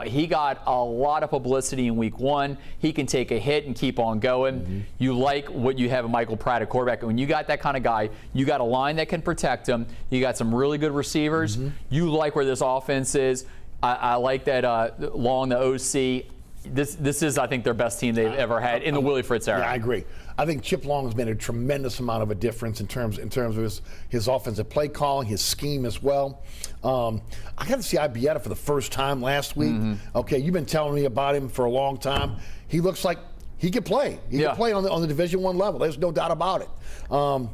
He got a lot of publicity in week 1. He can take a hit and keep on going. You like what you have in Michael Pratt at quarterback. And when you got that kind of guy, you got a line that can protect him. You got some really good receivers. You like where this offense is. I like that Long, the OC. This is, I think, their best team they've ever had in the Willie Fritz era. Yeah, I agree. I think Chip Long has made a tremendous amount of a difference in terms of his offensive play calling, his scheme as well. I got to see Ibieta for the first time last week. Okay, you've been telling me about him for a long time. He looks like he can play. He can play on the Division I level. There's no doubt about it.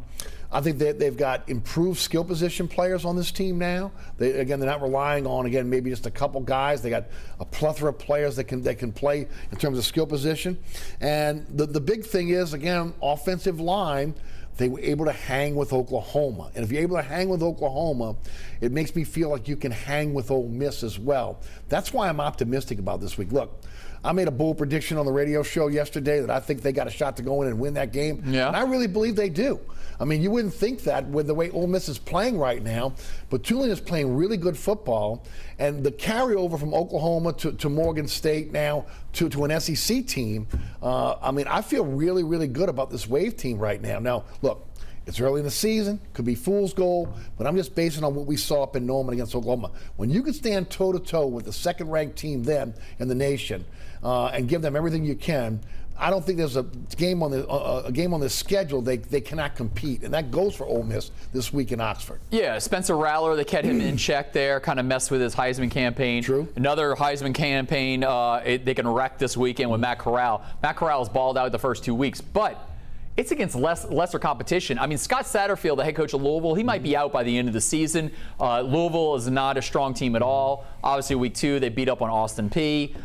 I think they've got improved skill position players on this team now. They're not relying on, maybe just a couple guys. They got a plethora of players that can play in terms of skill position. And the big thing is, again, offensive line. They were able to hang with Oklahoma. And if you're able to hang with Oklahoma, it makes me feel like you can hang with Ole Miss as well. That's why I'm optimistic about this week. Look, I made a bold prediction on the radio show yesterday that I think they got a shot to go in and win that game. Yeah. And I really believe they do. I mean, you wouldn't think that with the way Ole Miss is playing right now, but Tulane is playing really good football. And the carryover from Oklahoma to Morgan State now to an SEC team, I feel really, really good about this Wave team right now. Now, look, it's early in the season, could be fool's gold, but I'm just basing on what we saw up in Norman against Oklahoma. When you can stand toe-to-toe with the second-ranked team then in the nation and give them everything you can, I don't think there's a game on the schedule they cannot compete, and that goes for Ole Miss this week in Oxford. Yeah, Spencer Rattler, they kept him in check there, kind of messed with his Heisman campaign. True. Another Heisman campaign they can wreck this weekend with Matt Corral. Matt Corral's balled out the first 2 weeks, but it's against lesser competition. I mean, Scott Satterfield, the head coach of Louisville, he might be out by the end of the season. Louisville is not a strong team at all. Obviously, week 2, they beat up on Austin Peay.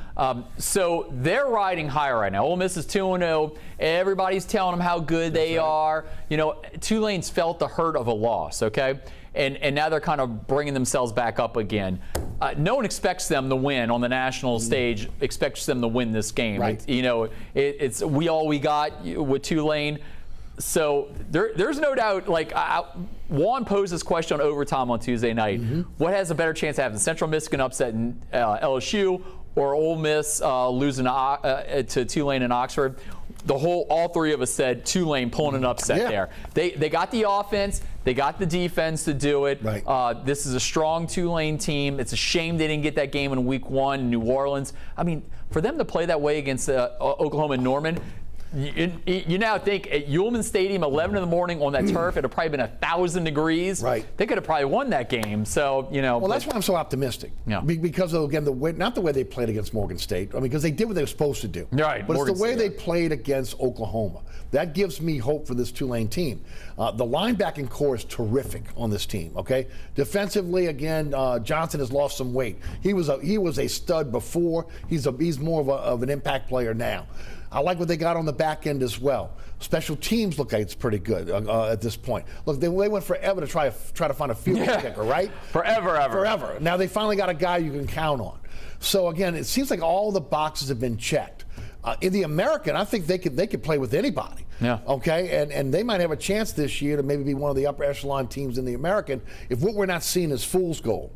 So they're riding high right now. Ole Miss is 2-0. Everybody's telling them how good they are. You know, Tulane's felt the hurt of a loss, okay? And now they're kind of bringing themselves back up again. No one expects them to win on the national stage, expects them to win this game. Right. It's we all we got with Tulane. So there's no doubt, Juan posed this question on Overtime on Tuesday night. What has a better chance of having Central Michigan upsetting LSU or Ole Miss losing to Tulane and Oxford? All three of us said Tulane pulling an upset there. They got the offense, they got the defense to do it. Right. This is a strong Tulane team. It's a shame they didn't get that game in week 1 in New Orleans. I mean, for them to play that way against Oklahoma and Norman, you now think at Ullman Stadium, 11 in the morning on that turf, it would have probably been 1,000 degrees. Right. They could have probably won that game. So, Well, that's why I'm so optimistic. Yeah. Because of, again, not the way they played against Morgan State. Because they did what they were supposed to do. Right. But Morgan it's the way State, they played against Oklahoma. That gives me hope for this Tulane team. The linebacking core is terrific on this team. Okay. Defensively, again, Johnson has lost some weight. He was a stud before. He's more of an impact player now. I like what they got on the back end as well. Special teams look like it's pretty good at this point. Look, they went forever to try to find a field goal kicker, right? Forever. Now they finally got a guy you can count on. So again, it seems like all the boxes have been checked. In the American, I think they could play with anybody. Yeah. Okay, and they might have a chance this year to maybe be one of the upper echelon teams in the American if what we're not seeing is fool's gold.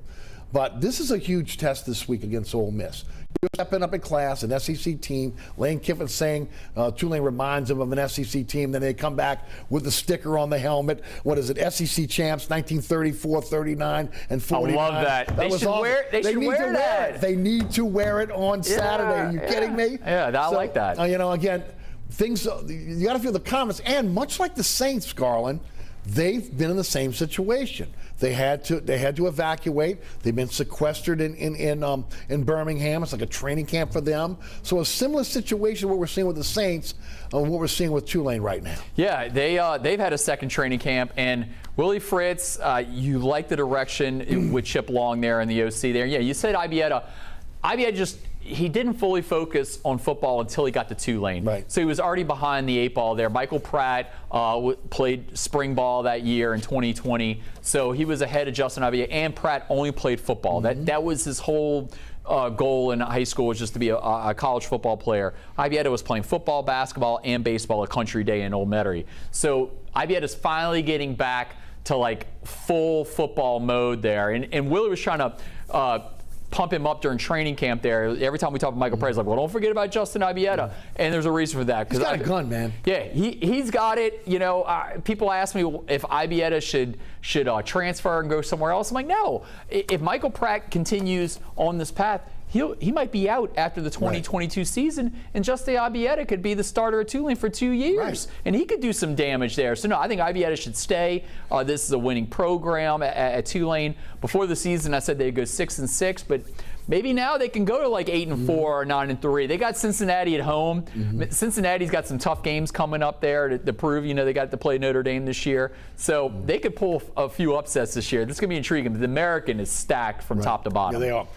But this is a huge test this week against Ole Miss. You're stepping up in class, an SEC team. Lane Kiffin saying Tulane reminds them of an SEC team. Then they come back with the sticker on the helmet. What is it? SEC champs, 1934, 39, and 49. I love that. They should wear that. They need to wear it on Saturday. Are you kidding me? Yeah, I like that. Again, you got to feel the comments. And much like the Saints, Garland, they've been in the same situation. They had to evacuate. They've been sequestered in Birmingham. It's like a training camp for them. So a similar situation what we're seeing with the Saints and what we're seeing with Tulane right now. Yeah, they've had a second training camp, and Willie Fritz, you like the direction with Chip Long there and the OC there. Yeah, you said Ibieta he didn't fully focus on football until he got to Tulane. Right. So he was already behind the 8 ball there. Michael Pratt played spring ball that year in 2020. So he was ahead of Justin Ibieta, and Pratt only played football. That was his whole goal in high school, was just to be a college football player. Ibieta was playing football, basketball, and baseball at Country Day in Old Metairie. So Ibieta is finally getting back to like full football mode there. And Willie was trying to pump him up during training camp there. Every time we talk about Michael Pratt's like, well, don't forget about Justin Ibieta. And there's a reason for that. He's got a gun, man. Yeah, he's got it. You know, people ask me if Ibieta should transfer and go somewhere else. I'm like, no. If Michael Pratt continues on this path, he might be out after the 2022 season, and Justin Ibieta could be the starter at Tulane for 2 years, and he could do some damage there. So no, I think Ibieta should stay. This is a winning program at Tulane. Before the season, I said they'd go 6-6, but maybe now they can go to like 8-4 or 9-3. They got Cincinnati at home. Cincinnati's got some tough games coming up there to prove. You know, they got to play Notre Dame this year, so they could pull a few upsets this year. This is gonna be intriguing. The American is stacked from top to bottom. Yeah, they are.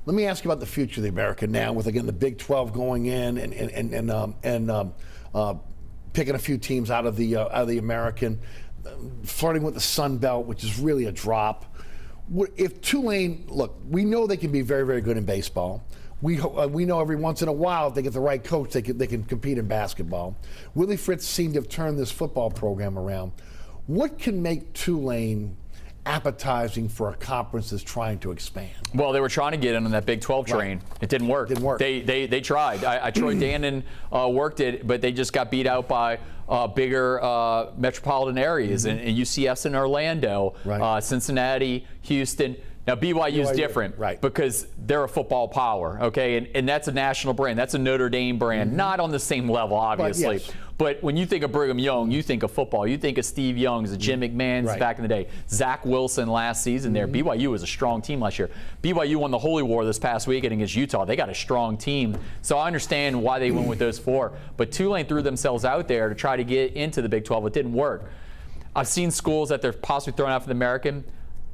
Let me ask you about the future of the American now, with again the Big 12 going in and picking a few teams out of the American, flirting with the Sun Belt, which is really a drop. If Tulane, look, we know they can be very, very good in baseball. We know every once in a while, if they get the right coach, they can compete in basketball. Willie Fritz seemed to have turned this football program around. What can make Tulane appetizing for a conference that's trying to expand? Well, they were trying to get in on that Big 12 train. It didn't work. They tried. Troy Dannon worked it, but they just got beat out by bigger metropolitan areas, and UCF's in Orlando, Cincinnati, Houston. Now, BYU is different because they're a football power, okay? And that's a national brand. That's a Notre Dame brand. Not on the same level, obviously. But when you think of Brigham Young, you think of football. You think of Steve Young's, the Jim McMahon's back in the day. Zach Wilson last season there. BYU was a strong team last year. BYU won the Holy War this past weekend against Utah. They got a strong team. So I understand why they went with those four. But Tulane threw themselves out there to try to get into the Big 12. It didn't work. I've seen schools that they're possibly throwing out for the American.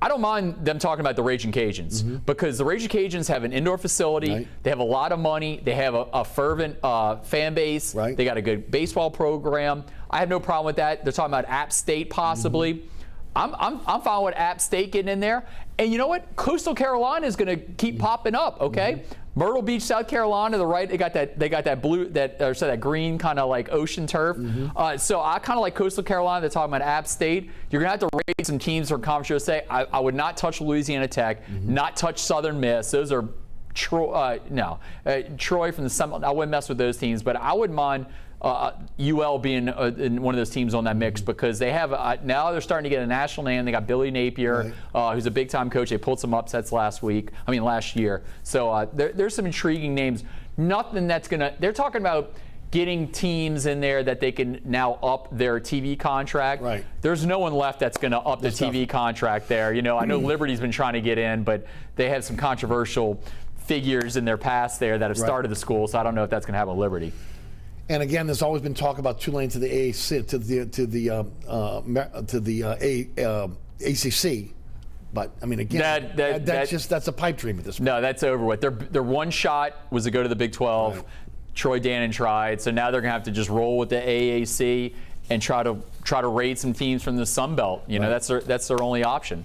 I don't mind them talking about the Raging Cajuns because the Raging Cajuns have an indoor facility. They have a lot of money. They have a fervent fan base. They got a good baseball program. I have no problem with that. They're talking about App State possibly. I'm fine with App State getting in there. And you know what? Coastal Carolina is going to keep popping up. Okay, Myrtle Beach, South Carolina. They got that blue, that green kind of like ocean turf. So I kind of like Coastal Carolina. They're talking about App State. You're gonna have to raise some teams for Conference USA. I would not touch Louisiana Tech. Not touch Southern Miss. Those are Troy from the Summit. I wouldn't mess with those teams, but I wouldn't mind UL being in one of those teams on that mix because they have now they're starting to get a national name. They got Billy Napier, who's a big-time coach. They pulled some upsets last year. So there's some intriguing names. Nothing that's gonna. They're talking about getting teams in there that they can now up their TV contract. There's no one left that's going to up the TV contract there. You know, I know Liberty's been trying to get in, but they have some controversial figures in their past there that have started the school. So I don't know if that's going to happen with Liberty. And again, there's always been talk about Tulane to the AAC, to the ACC. But I mean, again, that's a pipe dream at this point. No, that's over with. Their one shot was to go to the Big 12. Troy Dannon tried, so now they're gonna have to just roll with the AAC and try to raid some teams from the Sun Belt. You know, that's their only option.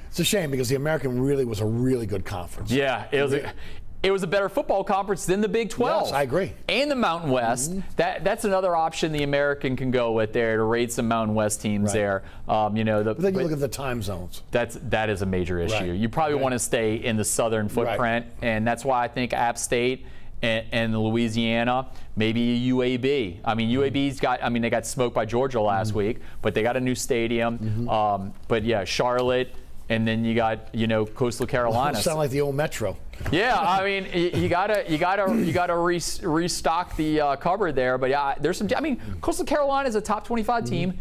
It's a shame because the American really was a really good conference. Yeah, it was a better football conference than the Big 12. Yes, I agree. And the Mountain West. That's another option the American can go with there to raid some Mountain West teams there. You know, but then you look at the time zones. That is a major issue. You probably want to stay in the southern footprint, and that's why I think App State and Louisiana, maybe UAB. I mean, UAB's they got smoked by Georgia last week, but they got a new stadium. But yeah, Charlotte, and then you got, you know, Coastal Carolina. Sound like the old Metro. Yeah, I mean, you gotta restock the cupboard there. But yeah, there's some. I mean, Coastal Carolina is a top 25 team.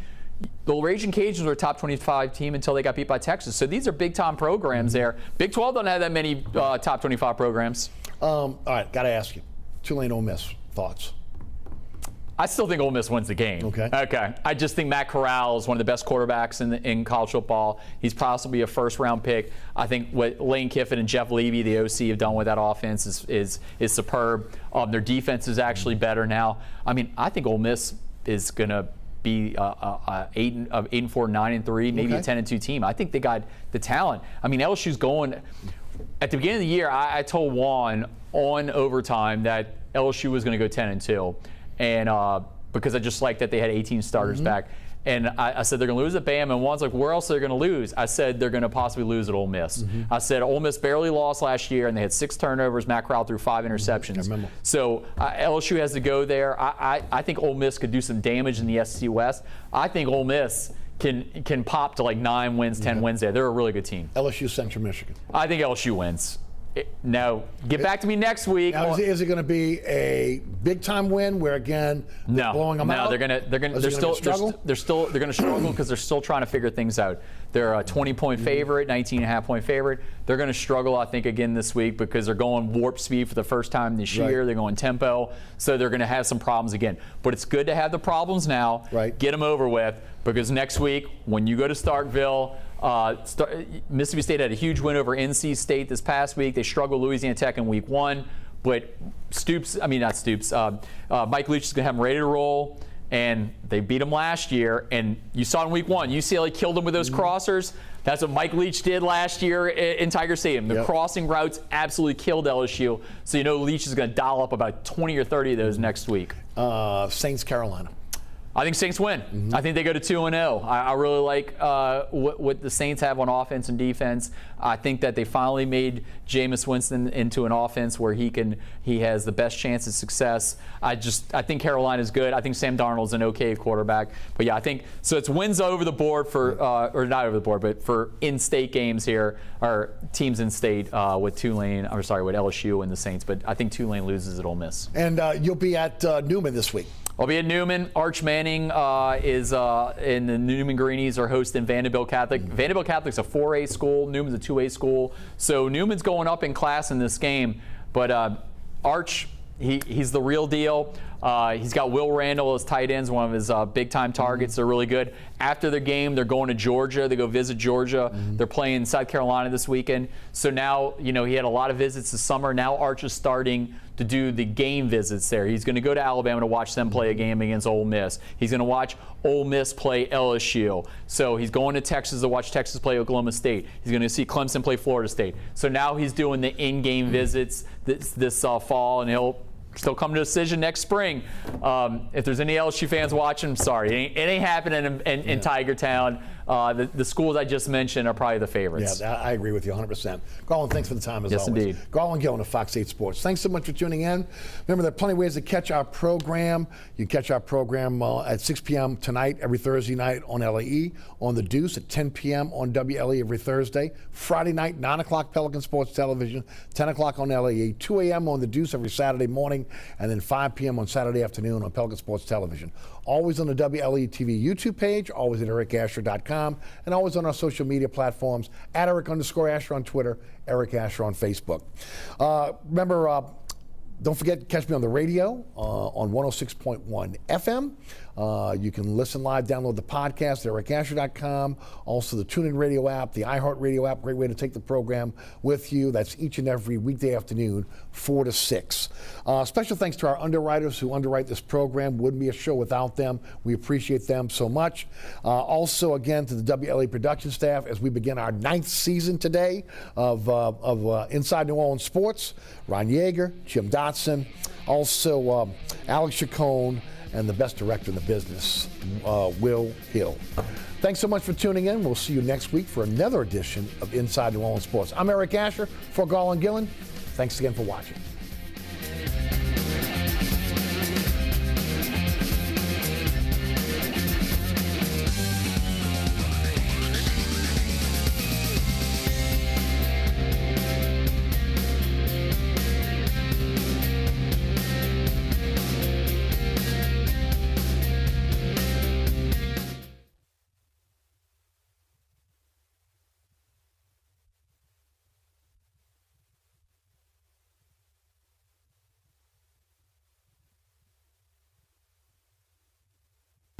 The Raging Cajuns were a top 25 team until they got beat by Texas. So these are big-time programs there. Big 12 don't have that many top 25 programs. All right, got to ask you, Tulane Ole Miss, thoughts? I still think Ole Miss wins the game. Okay. I just think Matt Corral is one of the best quarterbacks in college football. He's possibly a first-round pick. I think what Lane Kiffin and Jeff Levy, the OC, have done with that offense is superb. Their defense is actually better now. I mean, I think Ole Miss is going to be 8-4, 9-3, maybe a 10-2 team. I think they got the talent. I mean, LSU's going. At the beginning of the year, I told Juan on overtime that LSU was going to go 10-2, and because I just like that they had 18 starters back. And I said they're going to lose at Bama, and Juan's like, where else are they going to lose? I said they're going to possibly lose at Ole Miss. I said Ole Miss barely lost last year, and they had 6 turnovers. Matt Corral threw 5 interceptions. So LSU has to go there. I think Ole Miss could do some damage in the SEC West. I think Ole Miss can pop to like 9 wins, 10 wins there. They're a really good team. LSU, Central Michigan. I think LSU wins. Now, get back to me next week. Now, is it going to be a big time win where again they're blowing them out? No, they're still struggle because they're still trying to figure things out. They're a 20-point favorite, 19.5-point favorite. They're going to struggle, I think, again this week because they're going warp speed for the first time this year. They're going tempo, so they're going to have some problems again. But it's good to have the problems now. Get them over with, because next week when you go to Starkville. Mississippi State had a huge win over NC State this past week. They struggled with Louisiana Tech in week 1, but Mike Leach is going to have them ready to roll, and they beat them last year. And you saw in week 1, UCLA killed them with those crossers. That's what Mike Leach did last year in Tiger Stadium. The crossing routes absolutely killed LSU. So you know Leach is going to dial up about 20 or 30 of those next week. Saints, Carolina. I think Saints win. I think they go to 2-0. I really like what the Saints have on offense and defense. I think that they finally made Jameis Winston into an offense where he has the best chance of success. I think Carolina's good. I think Sam Darnold's an okay quarterback. But yeah, I think so. It's wins over the board for or not over the board, but for in-state games here, or teams in state with LSU and the Saints. But I think Tulane loses at Ole Miss. And you'll be at Newman this week. I'll be at Newman. Arch Manning is in the Newman Greenies are hosting Vanderbilt Catholic. Vanderbilt Catholic's a 4A school. Newman's a 2A school. So Newman's going up in class in this game. But Arch, he's the real deal. He's got Will Randall as tight ends, one of his big-time targets. They're really good. After the game, they're going to Georgia. They go visit Georgia. They're playing South Carolina this weekend. So now, he had a lot of visits this summer. Now Arch is starting to do the game visits there. He's going to go to Alabama to watch them play a game against Ole Miss. He's going to watch Ole Miss play LSU. So he's going to Texas to watch Texas play Oklahoma State. He's going to see Clemson play Florida State. So now he's doing the in-game visits this fall, and he'll still come to a decision next spring. If there's any LSU fans watching, sorry, it ain't happening in Tiger Town. The schools I just mentioned are probably the favorites. Yeah, I agree with you 100%. Garland, thanks for the time as always. Yes, indeed. Garland Gillen of Fox 8 Sports. Thanks so much for tuning in. Remember, there are plenty of ways to catch our program. You can catch our program at 6 p.m. tonight, every Thursday night on LAE, on The Deuce at 10 p.m. on WLAE every Thursday. Friday night, 9 o'clock, Pelican Sports Television, 10 o'clock on LAE, 2 a.m. on The Deuce every Saturday morning, and then 5 p.m. on Saturday afternoon on Pelican Sports Television. Always on the WLAE-TV YouTube page, always at ericasher.com, and always on our social media platforms, at Eric_Asher on Twitter, Eric Asher on Facebook. Remember, don't forget to catch me on the radio on 106.1 FM. You can listen live, download the podcast at ericasher.com. Also the TuneIn Radio app, the iHeartRadio app, great way to take the program with you. That's each and every weekday afternoon, 4 to 6. Special thanks to our underwriters who underwrite this program. Wouldn't be a show without them. We appreciate them so much. Also, again, to the WLAE production staff as we begin our 9th season today of Inside New Orleans Sports. Ron Yeager, Jim Dotson, also Alex Chacon, and the best director in the business, Will Hill. Thanks so much for tuning in. We'll see you next week for another edition of Inside New Orleans Sports. I'm Eric Asher for Garland Gillen. Thanks again for watching.